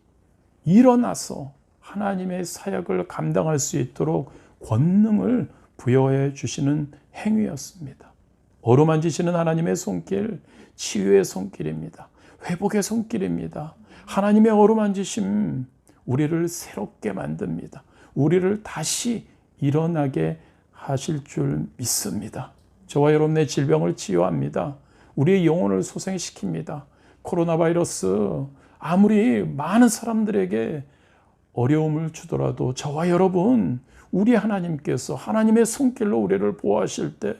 일어나서 하나님의 사역을 감당할 수 있도록 권능을 부여해 주시는 행위였습니다. 어루만지시는 하나님의 손길, 치유의 손길입니다. 회복의 손길입니다. 하나님의 어루만지심, 우리를 새롭게 만듭니다. 우리를 다시 일어나게 하실 줄 믿습니다. 저와 여러분의 질병을 치유합니다. 우리의 영혼을 소생시킵니다. 코로나 바이러스, 아무리 많은 사람들에게 어려움을 주더라도 저와 여러분, 우리 하나님께서 하나님의 손길로 우리를 보호하실 때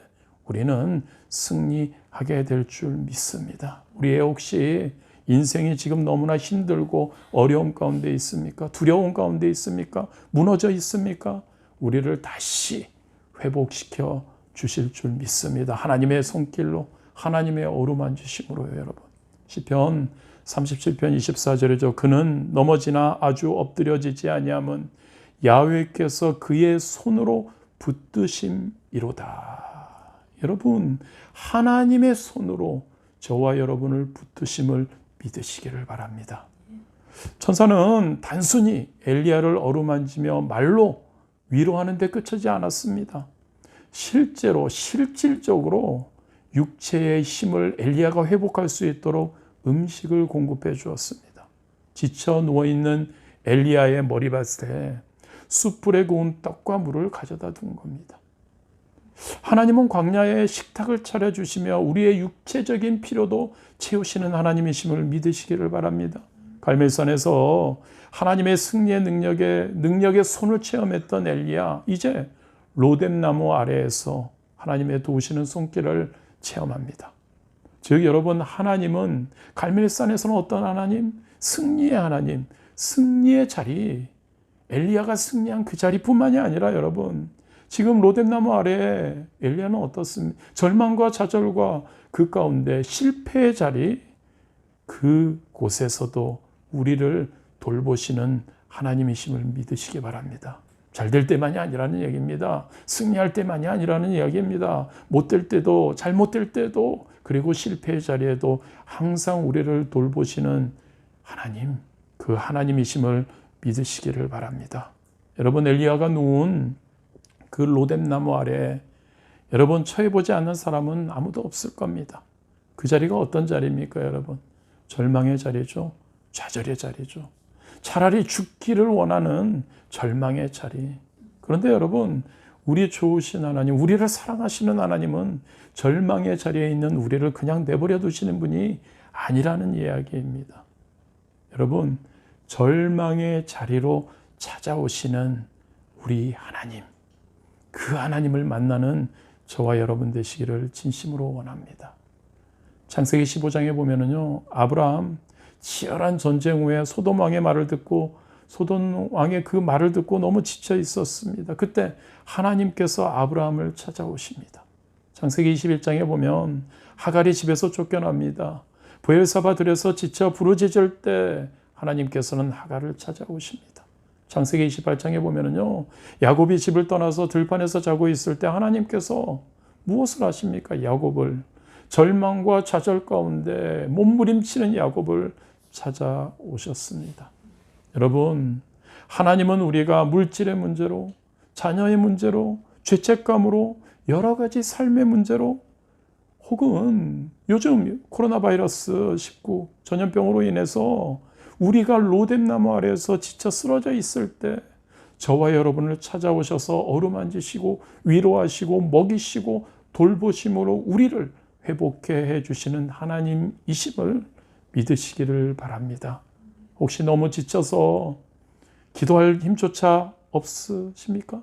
우리는 승리하게 될 줄 믿습니다. 우리의 혹시 인생이 지금 너무나 힘들고 어려움 가운데 있습니까? 두려움 가운데 있습니까? 무너져 있습니까? 우리를 다시 회복시켜 주실 줄 믿습니다. 하나님의 손길로, 하나님의 어루만지심으로요, 여러분. 시편 37편 24절이죠. 그는 넘어지나 아주 엎드려지지 아니함은 야훼께서 그의 손으로 붙드심이로다. 여러분, 하나님의 손으로 저와 여러분을 붙드심을 믿으시기를 바랍니다. 천사는 단순히 엘리야를 어루만지며 말로 위로하는 데 그치지 않았습니다. 실질적으로 육체의 힘을 엘리야가 회복할 수 있도록 음식을 공급해 주었습니다. 지쳐 누워있는 엘리야의 머리밭에 숯불에 구운 떡과 물을 가져다 둔 겁니다. 하나님은 광야에 식탁을 차려주시며 우리의 육체적인 필요도 채우시는 하나님이심을 믿으시기를 바랍니다. 갈멜산에서 하나님의 승리의 능력의 손을 체험했던 엘리야, 이제 로뎀나무 아래에서 하나님의 도우시는 손길을 체험합니다. 즉 여러분, 하나님은 갈멜산에서는 어떤 하나님? 승리의 하나님, 승리의 자리, 엘리야가 승리한 그 자리뿐만이 아니라 여러분, 지금 로뎀나무 아래에 엘리야는 어떻습니까? 절망과 좌절과 그 가운데 실패의 자리, 그곳에서도 우리를 돌보시는 하나님이심을 믿으시기 바랍니다. 잘 될 때만이 아니라는 얘기입니다. 승리할 때만이 아니라는 이야기입니다. 못될 때도, 잘못될 때도, 그리고 실패의 자리에도 항상 우리를 돌보시는 하나님, 그 하나님이심을 믿으시기를 바랍니다. 여러분, 엘리야가 누운 그 로뎀나무 아래 여러분, 처해보지 않는 사람은 아무도 없을 겁니다. 그 자리가 어떤 자리입니까, 여러분? 절망의 자리죠. 좌절의 자리죠. 차라리 죽기를 원하는 절망의 자리. 그런데 여러분, 우리 좋으신 하나님, 우리를 사랑하시는 하나님은 절망의 자리에 있는 우리를 그냥 내버려 두시는 분이 아니라는 이야기입니다. 여러분, 절망의 자리로 찾아오시는 우리 하나님, 그 하나님을 만나는 저와 여러분 되시기를 진심으로 원합니다. 창세기 15장에 보면은요, 아브라함 치열한 전쟁 후에 소돔 왕의 말을 듣고 소돔 왕의 그 말을 듣고 너무 지쳐 있었습니다. 그때 하나님께서 아브라함을 찾아오십니다. 창세기 21장에 보면 하갈이 집에서 쫓겨납니다. 브엘사바 들에서 지쳐 부르짖을 때 하나님께서는 하갈을 찾아오십니다. 창세기 28장에 보면은요, 야곱이 집을 떠나서 들판에서 자고 있을 때 하나님께서 무엇을 하십니까? 야곱을, 절망과 좌절 가운데 몸부림치는 야곱을 찾아오셨습니다. 여러분, 하나님은 우리가 물질의 문제로, 자녀의 문제로, 죄책감으로, 여러 가지 삶의 문제로, 혹은 요즘 코로나 바이러스 19 전염병으로 인해서 우리가 로뎀나무 아래에서 지쳐 쓰러져 있을 때 저와 여러분을 찾아오셔서 어루만지시고 위로하시고 먹이시고 돌보심으로 우리를 회복해 해주시는 하나님이심을 믿으시기를 바랍니다. 혹시 너무 지쳐서 기도할 힘조차 없으십니까?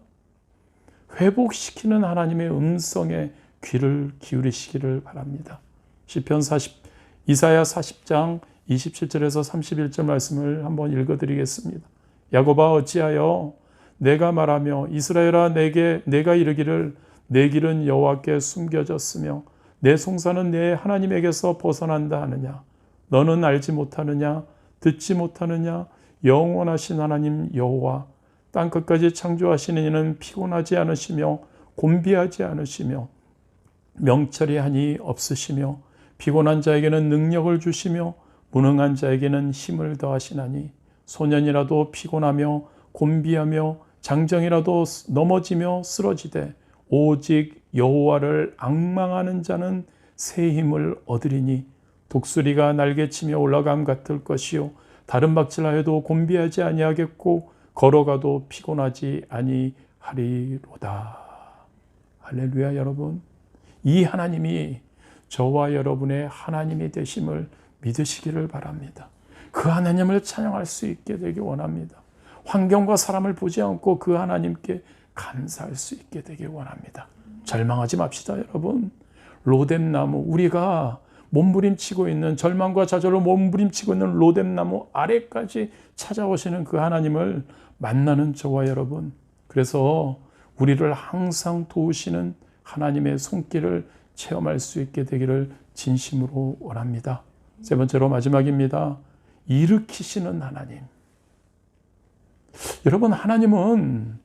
회복시키는 하나님의 음성에 귀를 기울이시기를 바랍니다. 이사야 40장 27절에서 31절 말씀을 한번 읽어드리겠습니다. 야곱아, 어찌하여 내가 말하며 이스라엘아, 내가 이르기를 내 길은 여호와께 숨겨졌으며 내 송사는 내 하나님에게서 벗어난다 하느냐? 너는 알지 못하느냐? 듣지 못하느냐? 영원하신 하나님 여호와, 땅끝까지 창조하시는 이는 피곤하지 않으시며 곤비하지 않으시며 명철이 한이 없으시며 피곤한 자에게는 능력을 주시며 무능한 자에게는 힘을 더하시나니 소년이라도 피곤하며 곤비하며 장정이라도 넘어지며 쓰러지되 오직 여호와를 앙망하는 자는 새 힘을 얻으리니 독수리가 날개치며 올라감 같을 것이요 다른 박질하여도 곤비하지 아니하겠고 걸어가도 피곤하지 아니하리로다. 할렐루야. 여러분, 이 하나님이 저와 여러분의 하나님이 되심을 믿으시기를 바랍니다. 그 하나님을 찬양할 수 있게 되기 원합니다. 환경과 사람을 보지 않고 그 하나님께 감사할 수 있게 되기 원합니다. 절망하지 맙시다, 여러분. 로뎀나무, 우리가 몸부림치고 있는, 절망과 좌절로 몸부림치고 있는 로뎀나무 아래까지 찾아오시는 그 하나님을 만나는 저와 여러분, 그래서 우리를 항상 도우시는 하나님의 손길을 체험할 수 있게 되기를 진심으로 원합니다. 세 번째로 마지막입니다. 일으키시는 하나님. 여러분, 하나님은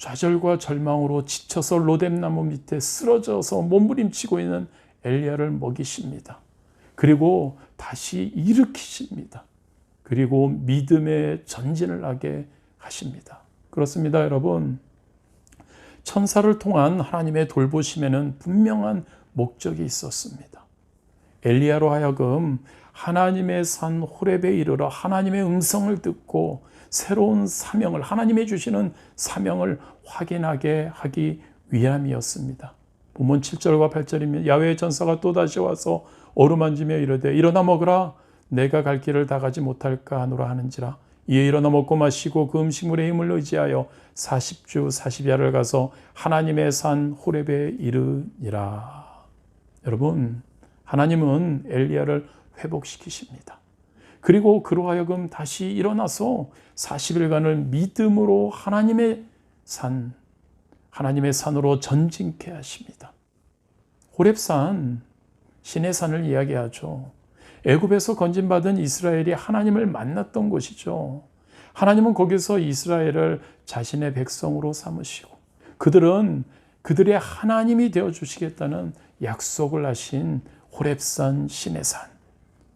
좌절과 절망으로 지쳐서 로뎀나무 밑에 쓰러져서 몸부림치고 있는 엘리야를 먹이십니다. 그리고 다시 일으키십니다. 그리고 믿음의 전진을 하게 하십니다. 그렇습니다, 여러분. 천사를 통한 하나님의 돌보심에는 분명한 목적이 있었습니다. 엘리야로 하여금 하나님의 산 호렙에 이르러 하나님의 음성을 듣고 새로운 사명을, 하나님이 주시는 사명을 확인하게 하기 위함이었습니다. 본문 7절과 8절이면 야훼의 전사가 또다시 와서 어루만지며 이르되 일어나 먹으라, 내가 갈 길을 다 가지 못할까 하노라 하는지라. 이에 일어나 먹고 마시고 그 음식물의 힘을 의지하여 40주 40야를 가서 하나님의 산 호렙에 이르니라. 여러분, 하나님은 엘리야를 회복시키십니다. 그리고 그로 하여금 다시 일어나서 40일간을 믿음으로 하나님의 산으로 전진케 하십니다. 호렙산, 신의 산을 이야기하죠. 애굽에서 건진받은 이스라엘이 하나님을 만났던 곳이죠. 하나님은 거기서 이스라엘을 자신의 백성으로 삼으시고 그들은 그들의 하나님이 되어주시겠다는 약속을 하신 호렙산, 신의 산.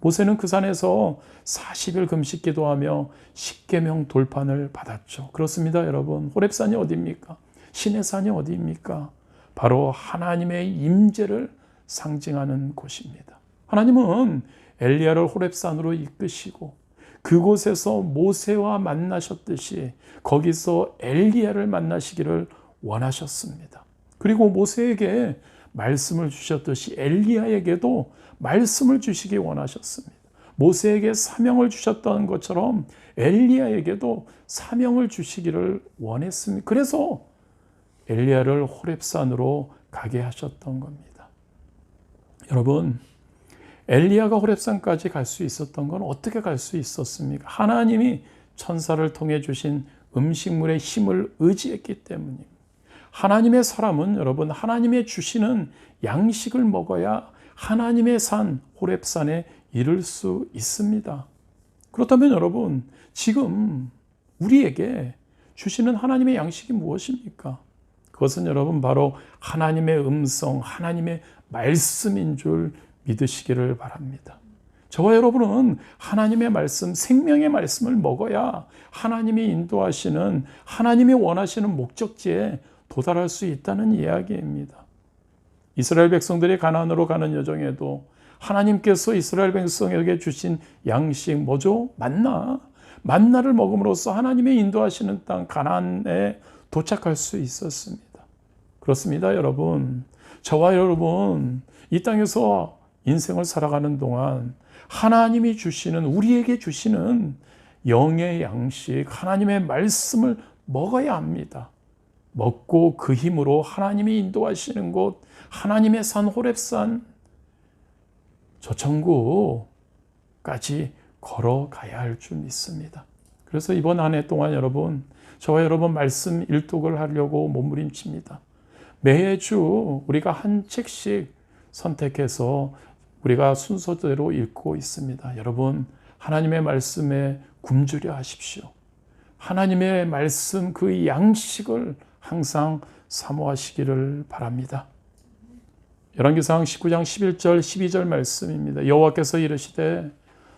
모세는 그 산에서 40일 금식 기도하며 십계명 돌판을 받았죠. 그렇습니다, 여러분. 호렙산이 어디입니까? 신의 산이 어디입니까? 바로 하나님의 임재를 상징하는 곳입니다. 하나님은 엘리야를 호렙산으로 이끄시고 그곳에서 모세와 만나셨듯이 거기서 엘리야를 만나시기를 원하셨습니다. 그리고 모세에게 말씀을 주셨듯이 엘리야에게도 말씀을 주시기 원하셨습니다. 모세에게 사명을 주셨던 것처럼 엘리야에게도 사명을 주시기를 원했습니다. 그래서 엘리야를 호렙산으로 가게 하셨던 겁니다. 여러분, 엘리야가 호렙산까지 갈 수 있었던 건 어떻게 갈 수 있었습니까? 하나님이 천사를 통해 주신 음식물의 힘을 의지했기 때문입니다. 하나님의 사람은 여러분, 하나님의 주시는 양식을 먹어야 하나님의 산 호렙산에 이를 수 있습니다. 그렇다면 여러분, 지금 우리에게 주시는 하나님의 양식이 무엇입니까? 그것은 여러분 바로 하나님의 음성, 하나님의 말씀인 줄 믿으시기를 바랍니다. 저와 여러분은 하나님의 말씀, 생명의 말씀을 먹어야 하나님이 인도하시는, 하나님이 원하시는 목적지에 도달할 수 있다는 이야기입니다. 이스라엘 백성들이 가나안으로 가는 여정에도 하나님께서 이스라엘 백성에게 주신 양식 뭐죠? 만나를 먹음으로써 하나님의 인도하시는 땅 가나안에 도착할 수 있었습니다. 그렇습니다, 여러분. 저와 여러분, 이 땅에서 인생을 살아가는 동안 하나님이 주시는, 우리에게 주시는 영의 양식, 하나님의 말씀을 먹어야 합니다. 먹고 그 힘으로 하나님이 인도하시는 곳, 하나님의 산 호렙산, 저 천국까지 걸어가야 할 줄 믿습니다. 그래서 이번 한 해 동안 여러분, 저와 여러분 말씀 일독을 하려고 몸부림칩니다. 매주 우리가 한 책씩 선택해서 우리가 순서대로 읽고 있습니다. 여러분, 하나님의 말씀에 굶주려 하십시오. 하나님의 말씀 그 양식을 항상 사모하시기를 바랍니다. 열왕기상 19장 11절 12절 말씀입니다. 여호와께서 이르시되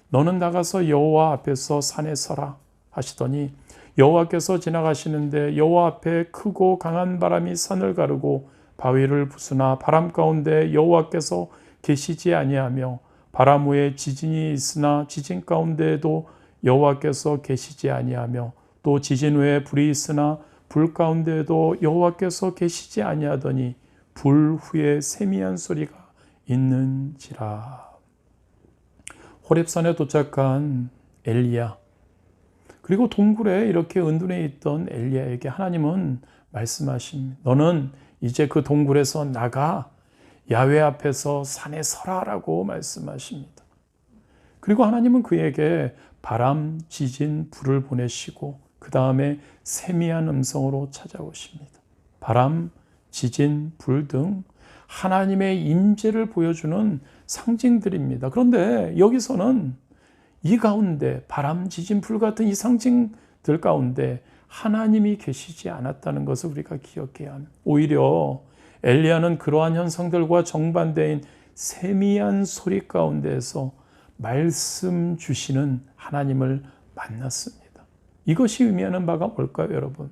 너는 나가서 여호와 앞에서 산에 서라 하시더니 여호와께서 지나가시는데 여호와 앞에 크고 강한 바람이 산을 가르고 바위를 부수나 바람 가운데 여호와께서 계시지 아니하며 바람 후에 지진이 있으나 지진 가운데에도 여호와께서 계시지 아니하며 또 지진 후에 불이 있으나 불 가운데에도 여호와께서 계시지 아니하더니 불 후에 세미한 소리가 있는지라. 호렙산에 도착한 엘리야, 그리고 동굴에 이렇게 은둔해 있던 엘리야에게 하나님은 말씀하십니다. 너는 이제 그 동굴에서 나가 야훼 앞에서 산에 서라라고 말씀하십니다. 그리고 하나님은 그에게 바람, 지진, 불을 보내시고 그 다음에 세미한 음성으로 찾아오십니다. 바람, 지진, 불 등 하나님의 임재를 보여주는 상징들입니다. 그런데 여기서는 이 가운데 바람, 지진, 불 같은 이 상징들 가운데 하나님이 계시지 않았다는 것을 우리가 기억해야 합니다. 오히려 엘리야는 그러한 현상들과 정반대인 세미한 소리 가운데에서 말씀 주시는 하나님을 만났습니다. 이것이 의미하는 바가 뭘까요, 여러분?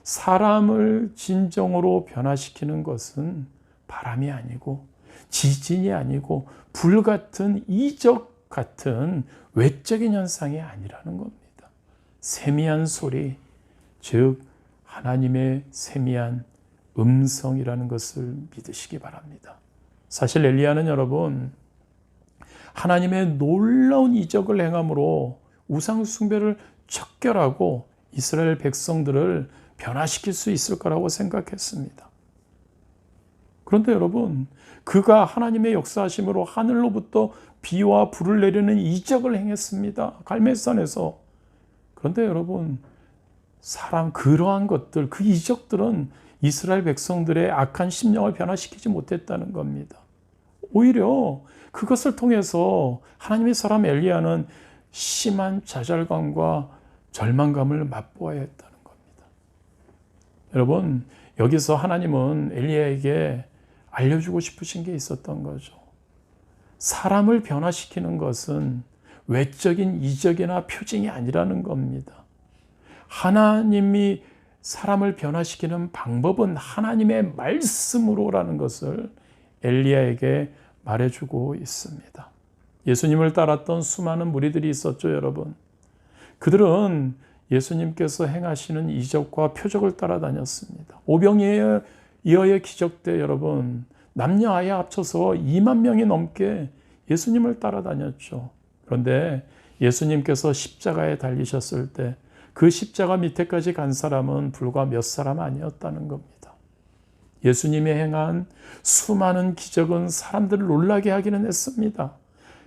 사람을 진정으로 변화시키는 것은 바람이 아니고 지진이 아니고 불같은 이적 같은 외적인 현상이 아니라는 겁니다. 세미한 소리, 즉 하나님의 세미한 음성이라는 것을 믿으시기 바랍니다. 사실 엘리야는 여러분 하나님의 놀라운 이적을 행함으로 우상 숭배를 척결하고 이스라엘 백성들을 변화시킬 수 있을 거라고 생각했습니다. 그런데 여러분, 그가 하나님의 역사하심으로 하늘로부터 비와 불을 내리는 이적을 행했습니다. 갈멜산에서. 그런데 여러분, 그러한 것들, 그 이적들은 이스라엘 백성들의 악한 심령을 변화시키지 못했다는 겁니다. 오히려 그것을 통해서 하나님의 사람 엘리야는 심한 좌절감과 절망감을 맛보아야 했다는 겁니다. 여러분, 여기서 하나님은 엘리야에게 알려주고 싶으신 게 있었던 거죠. 사람을 변화시키는 것은 외적인 이적이나 표징이 아니라는 겁니다. 하나님이 사람을 변화시키는 방법은 하나님의 말씀으로라는 것을 엘리야에게 말해주고 있습니다. 예수님을 따랐던 수많은 무리들이 있었죠, 여러분. 그들은 예수님께서 행하시는 이적과 표적을 따라다녔습니다. 오병이어의 기적 때 여러분, 남녀 아이 합쳐서 2만 명이 넘게 예수님을 따라다녔죠. 그런데 예수님께서 십자가에 달리셨을 때 그 십자가 밑에까지 간 사람은 불과 몇 사람 아니었다는 겁니다. 예수님이 행한 수많은 기적은 사람들을 놀라게 하기는 했습니다.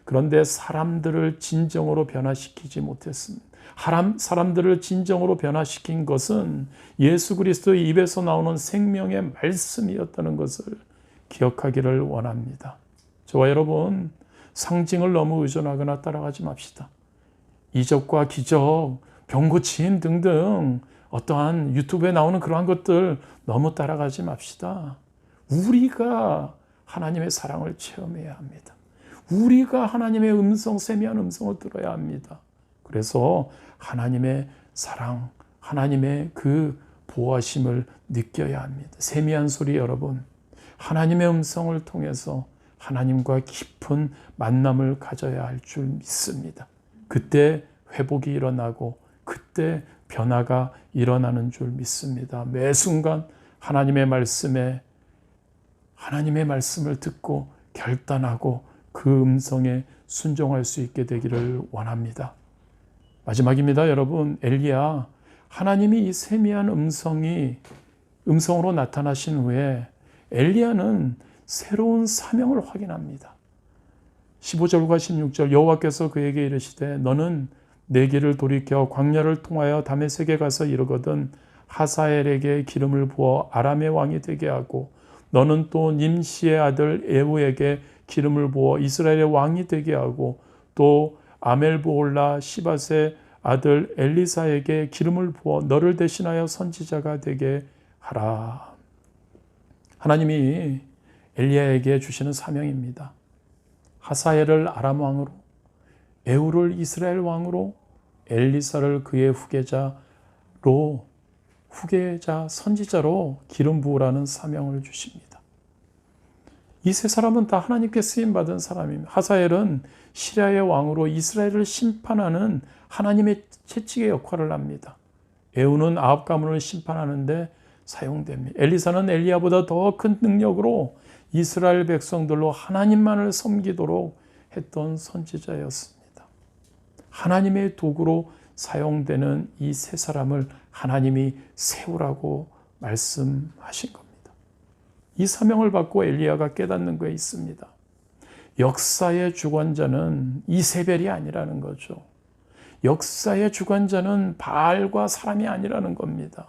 그런데 사람들을 진정으로 변화시키지 못했습니다. 사람들을 진정으로 변화시킨 것은 예수 그리스도의 입에서 나오는 생명의 말씀이었다는 것을 기억하기를 원합니다. 저와 여러분, 상징을 너무 의존하거나 따라가지 맙시다. 이적과 기적, 병고침 등등 어떠한 유튜브에 나오는 그러한 것들 너무 따라가지 맙시다. 우리가 하나님의 사랑을 체험해야 합니다. 우리가 하나님의 음성, 세미한 음성을 들어야 합니다. 그래서 하나님의 사랑, 하나님의 그 보호하심을 느껴야 합니다. 세미한 소리 여러분, 하나님의 음성을 통해서 하나님과 깊은 만남을 가져야 할 줄 믿습니다. 그때 회복이 일어나고 그때 변화가 일어나는 줄 믿습니다. 매 순간 하나님의 말씀을 듣고 결단하고 그 음성에 순종할 수 있게 되기를 원합니다. 마지막입니다, 여러분. 엘리야, 하나님이 이 세미한 음성으로 나타나신 후에 엘리야는 새로운 사명을 확인합니다. 15절과 16절, 여호와께서 그에게 이르시되 너는 내 길을 돌이켜 광야를 통하여 다메섹에 가서 이르거든 하사엘에게 기름을 부어 아람의 왕이 되게 하고 너는 또 님시의 아들 에후에게 기름을 부어 이스라엘의 왕이 되게 하고 또 아멜보올라 시밧의 아들 엘리사에게 기름을 부어 너를 대신하여 선지자가 되게 하라. 하나님이 엘리야에게 주시는 사명입니다. 하사엘을 아람 왕으로, 에후를 이스라엘 왕으로, 엘리사를 그의 선지자로 기름 부으라는 사명을 주십니다. 이 세 사람은 다 하나님께 쓰임받은 사람입니다. 하사엘은 시리아의 왕으로 이스라엘을 심판하는 하나님의 채찍의 역할을 합니다. 에후는 아합 가문을 심판하는데 사용됩니다. 엘리사는 엘리야보다 더 큰 능력으로 이스라엘 백성들로 하나님만을 섬기도록 했던 선지자였습니다. 하나님의 도구로 사용되는 이 세 사람을 하나님이 세우라고 말씀하신 겁니다. 이 사명을 받고 엘리야가 깨닫는 게 있습니다. 역사의 주관자는 이세벨이 아니라는 거죠. 역사의 주관자는 바알과 사람이 아니라는 겁니다.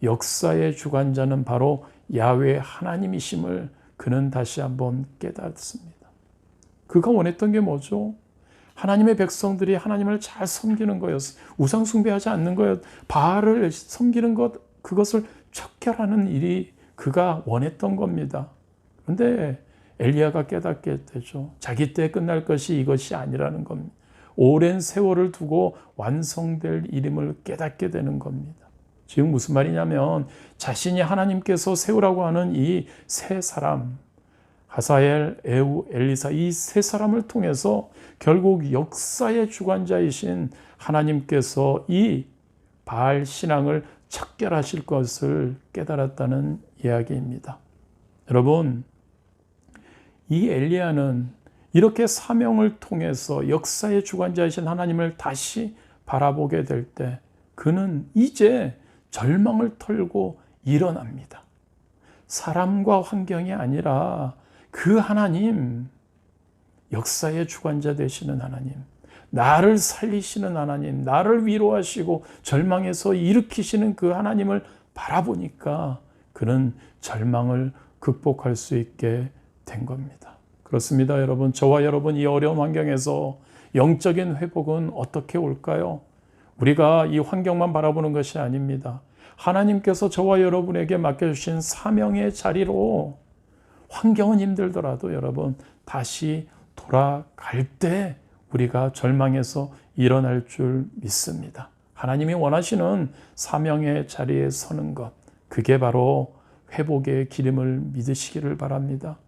역사의 주관자는 바로 야훼 하나님이심을 그는 다시 한번 깨닫습니다. 그가 원했던 게 뭐죠? 하나님의 백성들이 하나님을 잘 섬기는 거였어요. 우상 숭배하지 않는 거였어요. 바알을 섬기는 것, 그것을 척결하는 일이 그가 원했던 겁니다. 그런데 엘리야가 깨닫게 되죠. 자기 때 끝날 것이 이것이 아니라는 겁니다. 오랜 세월을 두고 완성될 일임을 깨닫게 되는 겁니다. 지금 무슨 말이냐면 자신이 하나님께서 세우라고 하는 이 세 사람, 하사엘, 에우, 엘리사, 이 세 사람을 통해서 결국 역사의 주관자이신 하나님께서 이 바알 신앙을 척결하실 것을 깨달았다는 이야기입니다. 여러분, 이 엘리야는 이렇게 사명을 통해서 역사의 주관자이신 하나님을 다시 바라보게 될 때 그는 이제 절망을 털고 일어납니다. 사람과 환경이 아니라 그 하나님, 역사의 주관자 되시는 하나님, 나를 살리시는 하나님, 나를 위로하시고 절망에서 일으키시는 그 하나님을 바라보니까 그는 절망을 극복할 수 있게 된 겁니다. 그렇습니다, 여러분. 저와 여러분, 이 어려운 환경에서 영적인 회복은 어떻게 올까요? 우리가 이 환경만 바라보는 것이 아닙니다. 하나님께서 저와 여러분에게 맡겨주신 사명의 자리로 환경은 힘들더라도 여러분 다시 돌아갈 때 우리가 절망에서 일어날 줄 믿습니다. 하나님이 원하시는 사명의 자리에 서는 것, 그게 바로 회복의 기름을 믿으시기를 바랍니다.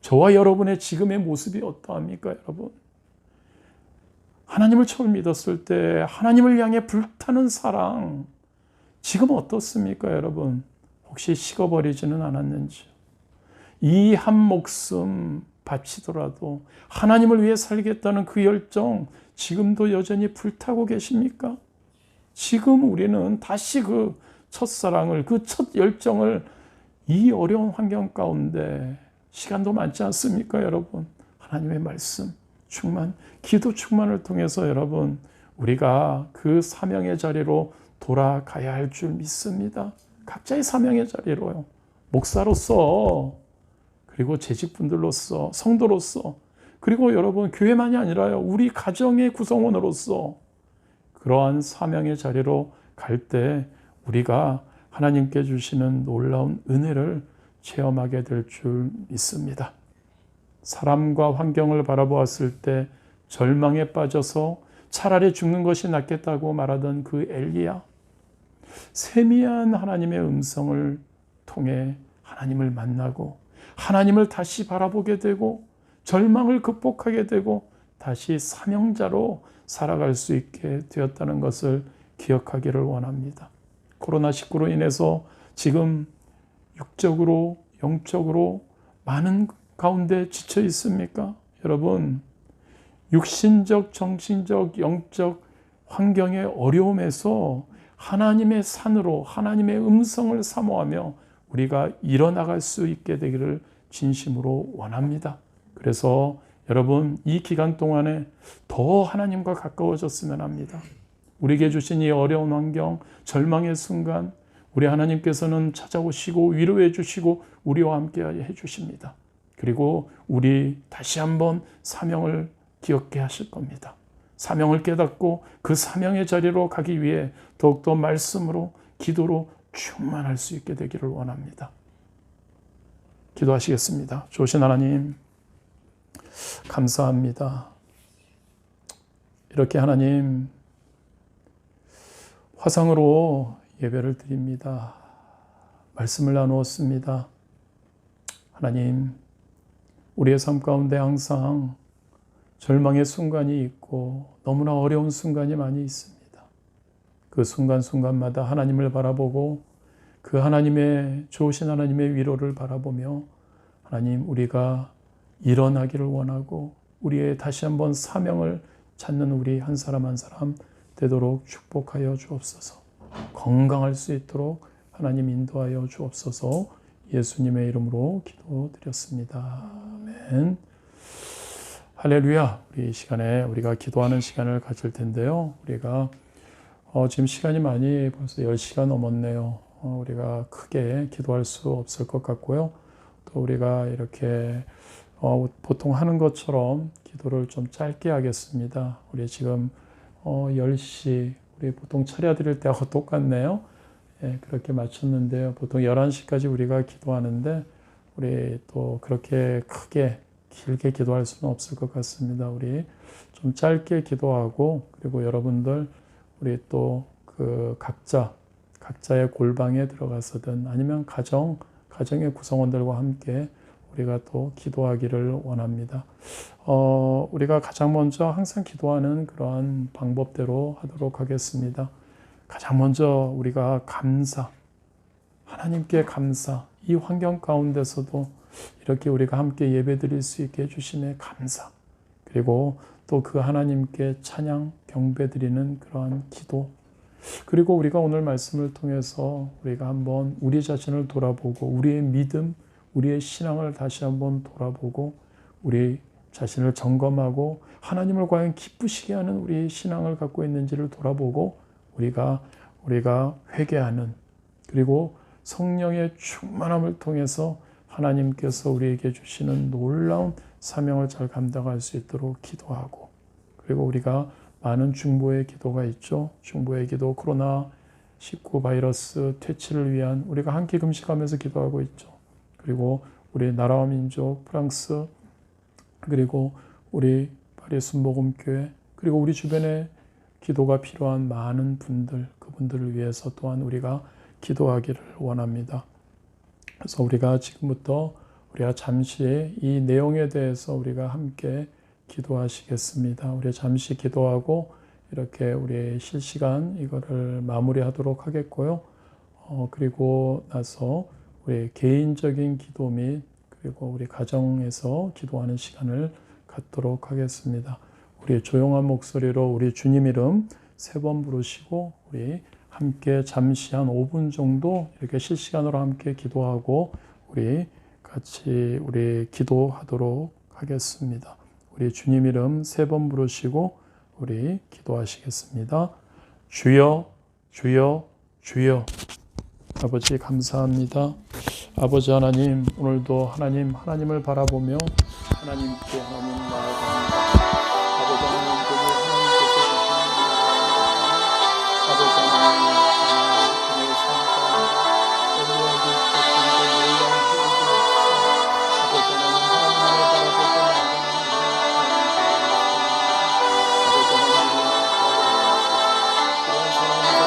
저와 여러분의 지금의 모습이 어떠합니까, 여러분? 하나님을 처음 믿었을 때 하나님을 향해 불타는 사랑, 지금 어떻습니까, 여러분? 혹시 식어버리지는 않았는지? 이 한 목숨 바치더라도 하나님을 위해 살겠다는 그 열정 지금도 여전히 불타고 계십니까? 지금 우리는 다시 그 첫사랑을, 그 첫 열정을 이 어려운 환경 가운데 시간도 많지 않습니까, 여러분? 하나님의 말씀 충만, 기도 충만을 통해서 여러분 우리가 그 사명의 자리로 돌아가야 할 줄 믿습니다. 각자의 사명의 자리로요. 목사로서, 그리고 재직분들로서, 성도로서, 그리고 여러분 교회만이 아니라요, 우리 가정의 구성원으로서 그러한 사명의 자리로 갈 때 우리가 하나님께 주시는 놀라운 은혜를 체험하게 될 줄 믿습니다. 사람과 환경을 바라보았을 때 절망에 빠져서 차라리 죽는 것이 낫겠다고 말하던 그 엘리야, 세미한 하나님의 음성을 통해 하나님을 만나고 하나님을 다시 바라보게 되고 절망을 극복하게 되고 다시 사명자로 살아갈 수 있게 되었다는 것을 기억하기를 원합니다. 코로나19로 인해서 지금 육적으로 영적으로 많은 가운데 지쳐 있습니까? 여러분, 육신적, 정신적, 영적 환경의 어려움에서 하나님의 산으로 하나님의 음성을 사모하며 우리가 일어나갈 수 있게 되기를 진심으로 원합니다. 그래서 여러분, 이 기간 동안에 더 하나님과 가까워졌으면 합니다. 우리에게 주신 이 어려운 환경, 절망의 순간 우리 하나님께서는 찾아오시고 위로해 주시고 우리와 함께 해 주십니다. 그리고 우리 다시 한번 사명을 기억해 하실 겁니다. 사명을 깨닫고 그 사명의 자리로 가기 위해 더욱더 말씀으로, 기도로 충만할 수 있게 되기를 원합니다. 기도하시겠습니다. 좋으신 하나님, 감사합니다. 이렇게 하나님, 화상으로 예배를 드립니다. 말씀을 나누었습니다. 하나님, 우리의 삶 가운데 항상 절망의 순간이 있고 너무나 어려운 순간이 많이 있습니다. 그 순간순간마다 하나님을 바라보고 그 하나님의 좋으신 하나님의 위로를 바라보며 하나님, 우리가 일어나기를 원하고 우리의 다시 한번 사명을 찾는 우리 한 사람 한 사람 되도록 축복하여 주옵소서. 건강할 수 있도록 하나님 인도하여 주옵소서. 예수님의 이름으로 기도드렸습니다. 아멘. 할렐루야. 우리 이 시간에 우리가 기도하는 시간을 가질 텐데요. 우리가 지금 시간이 많이 벌써 10시가 넘었네요. 우리가 크게 기도할 수 없을 것 같고요. 또 우리가 이렇게 보통 하는 것처럼 기도를 좀 짧게 하겠습니다. 우리 지금 10시 우리 보통 차려 드릴 때하고 똑같네요. 예, 그렇게 맞췄는데요. 보통 11시까지 우리가 기도하는데 우리 또 그렇게 크게 길게 기도할 수는 없을 것 같습니다. 우리 좀 짧게 기도하고 그리고 여러분들 우리 또 그 각자의 골방에 들어가서든 아니면 가정의 구성원들과 함께 우리가 또 기도하기를 원합니다. 우리가 가장 먼저 항상 기도하는 그러한 방법대로 하도록 하겠습니다. 가장 먼저 우리가 하나님께 감사, 이 환경 가운데서도 이렇게 우리가 함께 예배드릴 수 있게 해주심에 감사, 그리고 또 그 하나님께 찬양, 경배드리는 그러한 기도, 그리고 우리가 오늘 말씀을 통해서 우리가 한번 우리 자신을 돌아보고 우리의 믿음, 우리의 신앙을 다시 한번 돌아보고 우리 자신을 점검하고 하나님을 과연 기쁘시게 하는 우리 신앙을 갖고 있는지를 돌아보고 우리가 회개하는, 그리고 성령의 충만함을 통해서 하나님께서 우리에게 주시는 놀라운 사명을 잘 감당할 수 있도록 기도하고, 그리고 우리가 많은 중보의 기도가 있죠. 중보의 기도, 코로나19 바이러스 퇴치를 위한 우리가 함께 금식하면서 기도하고 있죠. 그리고 우리 나라와 민족, 프랑스, 그리고 우리 파리 순복음교회, 그리고 우리 주변에 기도가 필요한 많은 분들, 그분들을 위해서 또한 우리가 기도하기를 원합니다. 그래서 우리가 지금부터 우리가 잠시 이 내용에 대해서 우리가 함께 기도하시겠습니다. 우리 잠시 기도하고 이렇게 우리 실시간 이거를 마무리하도록 하겠고요. 그리고 나서 우리 개인적인 기도 및 그리고 우리 가정에서 기도하는 시간을 갖도록 하겠습니다. 우리 조용한 목소리로 우리 주님 이름 3번 부르시고 우리 함께 잠시 한 5분 정도 이렇게 실시간으로 함께 기도하고 우리 같이 우리 기도하도록 하겠습니다. 우리 주님 이름 3번 부르시고 우리 기도하시겠습니다. 주여, 주여, 주여. 아버지 감사합니다. 아버지 하나님, 오늘도 하나님을 바라보며 하나님께 하나님 나아갑니다. 아버지 하나님, 하나님께서 아버지 하나님, 우리의 삶 가운데 우리에게 주신 놀라운 힘을 아버지 하나님, 하나님을 바라보고 나아가는 아버지 하나님, 그런 사랑하는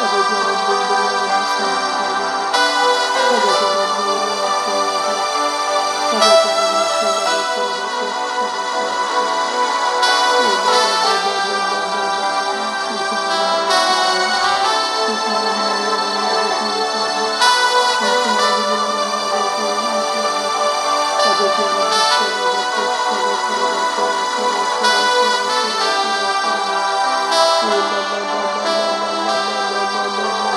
Thank you.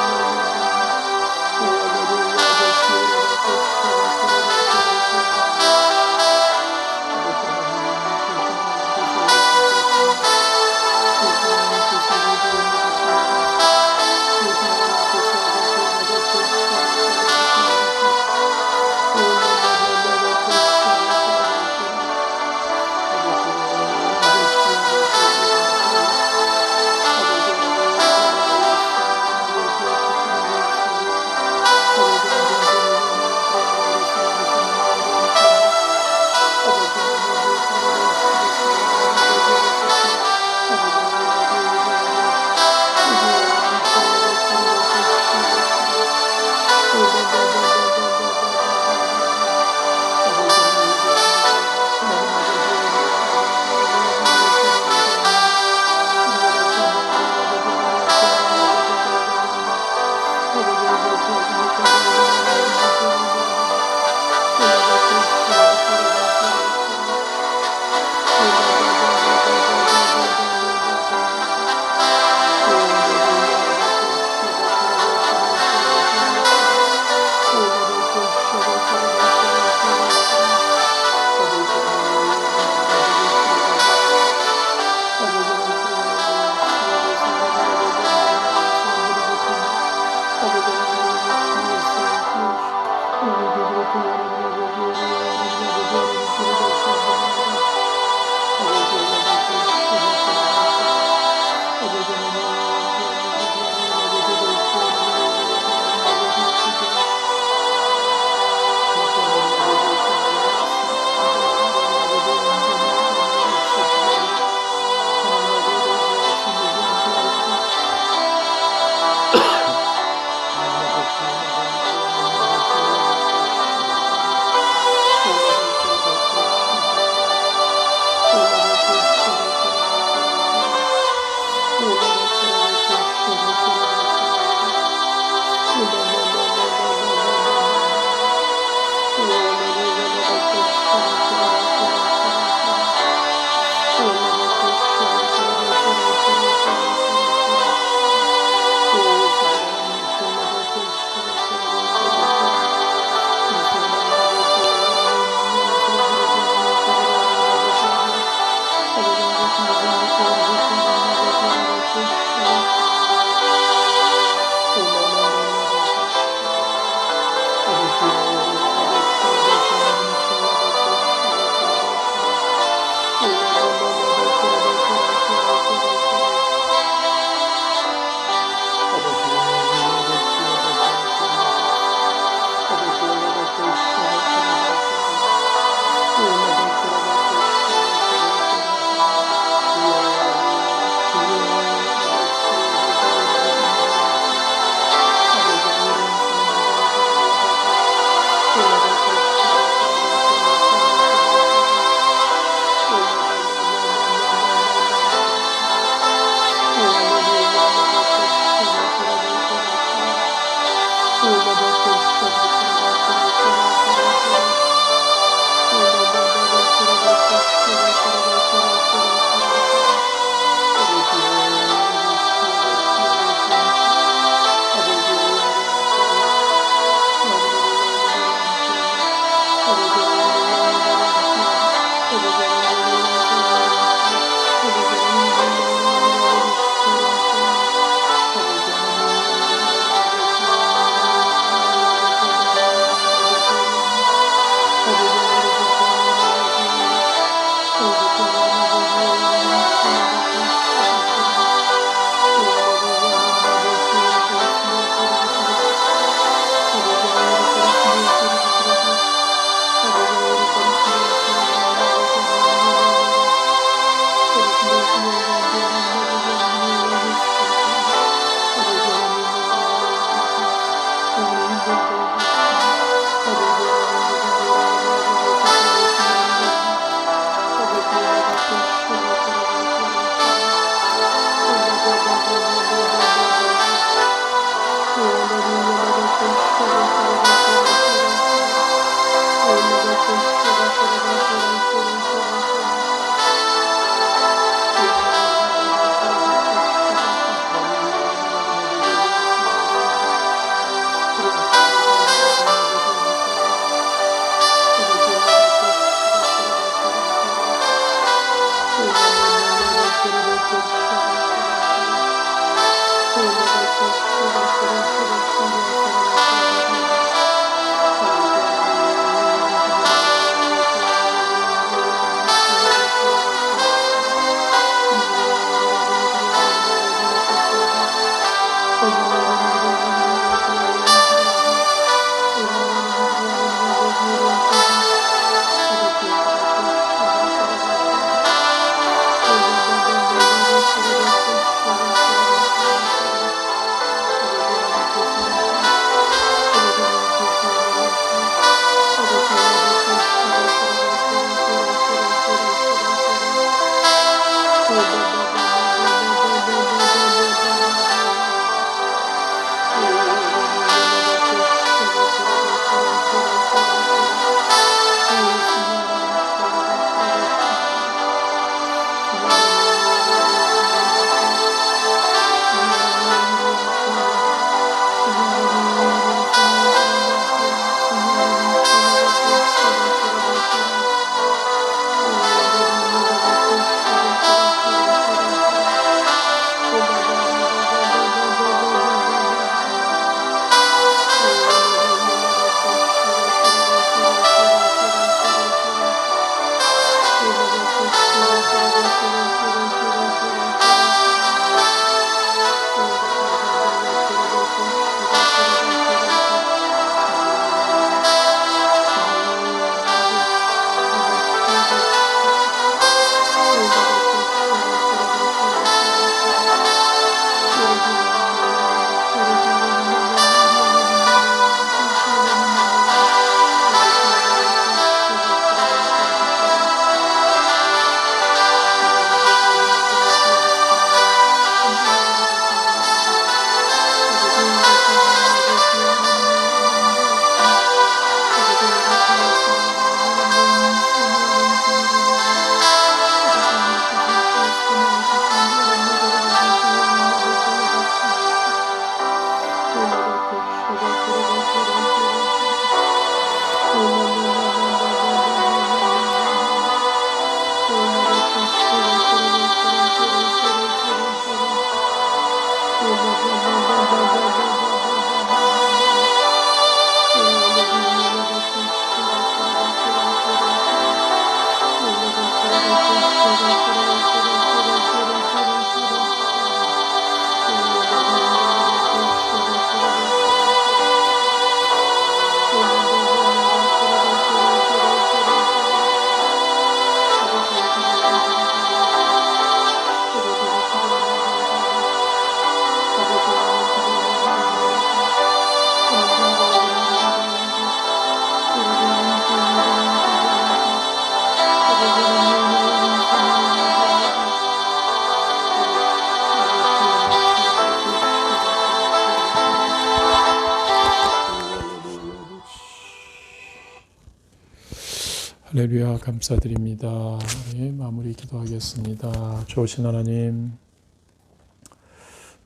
할렐루야, 감사드립니다. 우리 마무리 기도하겠습니다. 좋으신 하나님,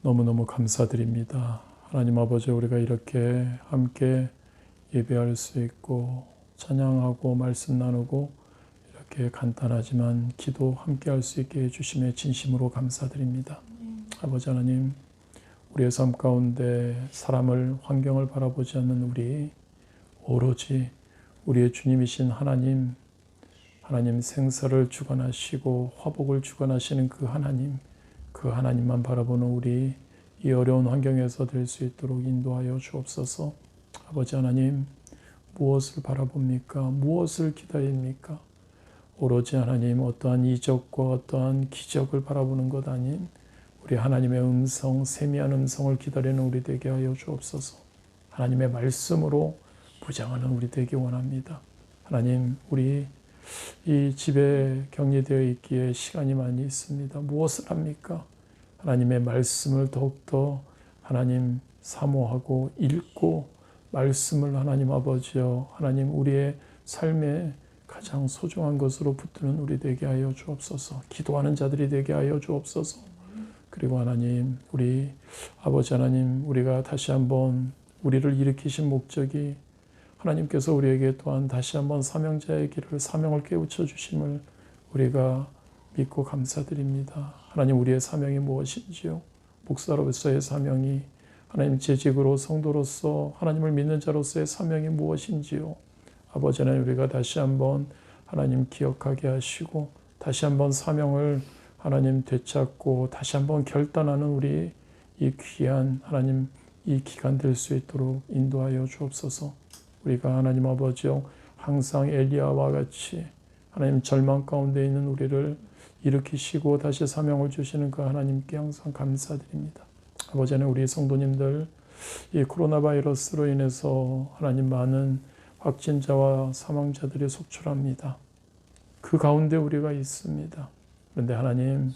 너무너무 감사드립니다. 하나님 아버지, 우리가 이렇게 함께 예배할 수 있고 찬양하고 말씀 나누고 이렇게 간단하지만 기도 함께 할 수 있게 해주심에 진심으로 감사드립니다. 아버지 하나님, 우리의 삶 가운데 사람을, 환경을 바라보지 않는 우리, 오로지 우리의 주님이신 하나님 생사를 주관하시고 화복을 주관하시는 그 하나님만 바라보는 우리, 이 어려운 환경에서 될 수 있도록 인도하여 주옵소서. 아버지 하나님, 무엇을 바라봅니까? 무엇을 기다립니까? 오로지 하나님, 어떠한 이적과 어떠한 기적을 바라보는 것 아닌 우리 하나님의 음성, 세미한 음성을 기다리는 우리 되게 하여 주옵소서. 하나님의 말씀으로 부장하는 우리 되기 원합니다. 하나님, 우리 이 집에 격리되어 있기에 시간이 많이 있습니다. 무엇을 합니까? 하나님의 말씀을 더욱더 하나님 사모하고 읽고 말씀을 하나님 아버지여, 하나님 우리의 삶에 가장 소중한 것으로 붙드는 우리 되게 하여 주옵소서. 기도하는 자들이 되게 하여 주옵소서. 그리고 하나님, 우리 아버지 하나님, 우리가 다시 한번 우리를 일으키신 목적이 하나님께서 우리에게 또한 다시 한번 사명자의 길을, 사명을 깨우쳐 주심을 우리가 믿고 감사드립니다. 하나님, 우리의 사명이 무엇인지요? 목사로서의 사명이, 하나님 재직으로 성도로서 하나님을 믿는 자로서의 사명이 무엇인지요? 아버지 하나님, 우리가 다시 한번 하나님 기억하게 하시고 다시 한번 사명을 하나님 되찾고 다시 한번 결단하는 우리 이 귀한 하나님 이 기간 될 수 있도록 인도하여 주옵소서. 우리가 하나님 아버지요, 항상 엘리야와 같이 하나님 절망 가운데 있는 우리를 일으키시고 다시 사명을 주시는 그 하나님께 항상 감사드립니다. 아버지 하나님, 우리 성도님들 이 코로나 바이러스로 인해서 하나님 많은 확진자와 사망자들이 속출합니다. 그 가운데 우리가 있습니다. 그런데 하나님,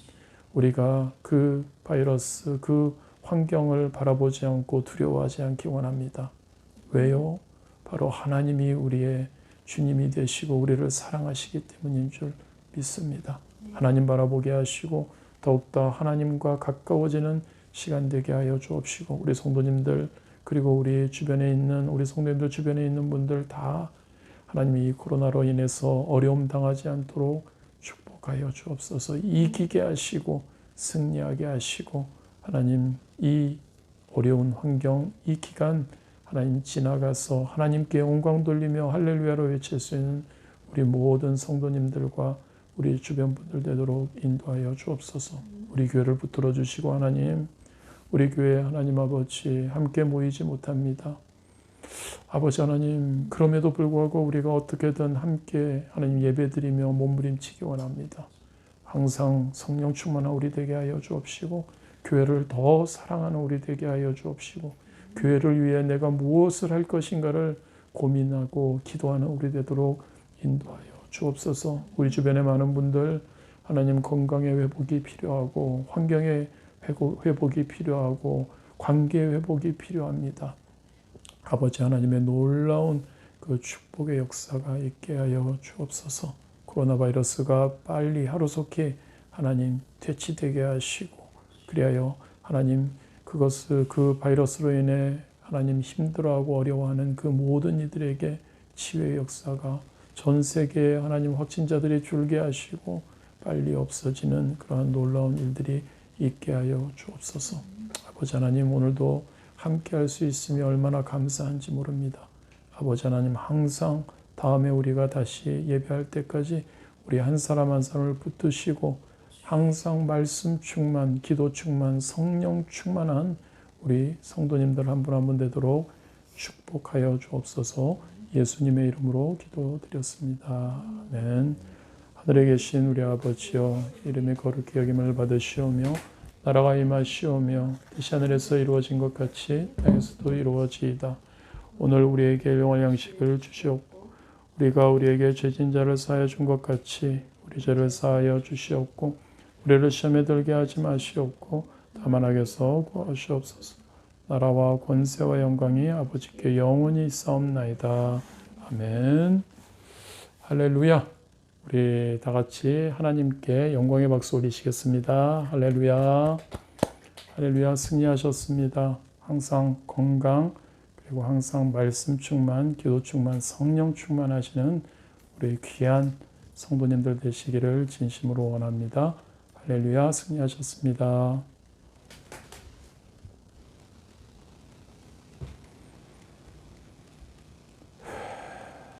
우리가 그 바이러스, 그 환경을 바라보지 않고 두려워하지 않기 원합니다. 왜요? 바로 하나님이 우리의 주님이 되시고 우리를 사랑하시기 때문인 줄 믿습니다. 하나님 바라보게 하시고 더욱더 하나님과 가까워지는 시간 되게 하여 주옵시고, 우리 성도님들 그리고 우리 주변에 있는 우리 성도님들 주변에 있는 분들 다 하나님이 이 코로나로 인해서 어려움 당하지 않도록 축복하여 주옵소서. 이기게 하시고 승리하게 하시고, 하나님 이 어려운 환경, 이 기간 하나님 지나가서 하나님께 영광 돌리며 할렐루야로 외칠 수 있는 우리 모든 성도님들과 우리 주변 분들 되도록 인도하여 주옵소서. 우리 교회를 붙들어 주시고, 하나님 우리 교회 하나님 아버지 함께 모이지 못합니다. 아버지 하나님, 그럼에도 불구하고 우리가 어떻게든 함께 하나님 예배드리며 몸부림치기 원합니다. 항상 성령 충만한 우리 되게 하여 주옵시고, 교회를 더 사랑하는 우리 되게 하여 주옵시고, 교회를 위해 내가 무엇을 할 것인가를 고민하고 기도하는 우리 되도록 인도하여 주옵소서. 우리 주변에 많은 분들 하나님 건강의 회복이 필요하고 환경의 회복이 필요하고 관계의 회복이 필요합니다. 아버지 하나님의 놀라운 그 축복의 역사가 있게 하여 주옵소서. 코로나 바이러스가 빨리 하루속히 하나님 퇴치되게 하시고, 그리하여 하나님 그것을 그 바이러스로 인해 하나님 힘들어하고 어려워하는 그 모든 이들에게 치유의 역사가 전 세계에 하나님 확진자들이 줄게 하시고 빨리 없어지는 그러한 놀라운 일들이 있게 하여 주옵소서. 아버지 하나님, 오늘도 함께 할 수 있으며 얼마나 감사한지 모릅니다. 아버지 하나님, 항상 다음에 우리가 다시 예배할 때까지 우리 한 사람 한 사람을 붙드시고 항상 말씀 충만, 기도 충만, 성령 충만한 우리 성도님들 한 분 한 분 되도록 축복하여 주옵소서. 예수님의 이름으로 기도드렸습니다. 아멘. 하늘에 계신 우리 아버지여, 이름이 거룩히 여김을 받으시오며 나라가 임하시오며 뜻이 하늘에서 이루어진 것 같이 땅에서도 이루어지이다. 오늘 우리에게 일용할 양식을 주시옵고 우리가 우리에게 죄진 자를 사하여 준 것 같이 우리 죄를 사하여 주시옵고 우리를 시험에 들게 하지 마시옵고 다만 악에서 구하시옵소서. 나라와 권세와 영광이 아버지께 영원히 있사옵나이다. 아멘. 할렐루야. 우리 다 같이 하나님께 영광의 박수 올리시겠습니다. 할렐루야. 할렐루야. 승리하셨습니다. 항상 건강, 그리고 항상 말씀 충만, 기도 충만, 성령 충만하시는 우리 귀한 성도님들 되시기를 진심으로 원합니다. 할렐루야. 승리하셨습니다.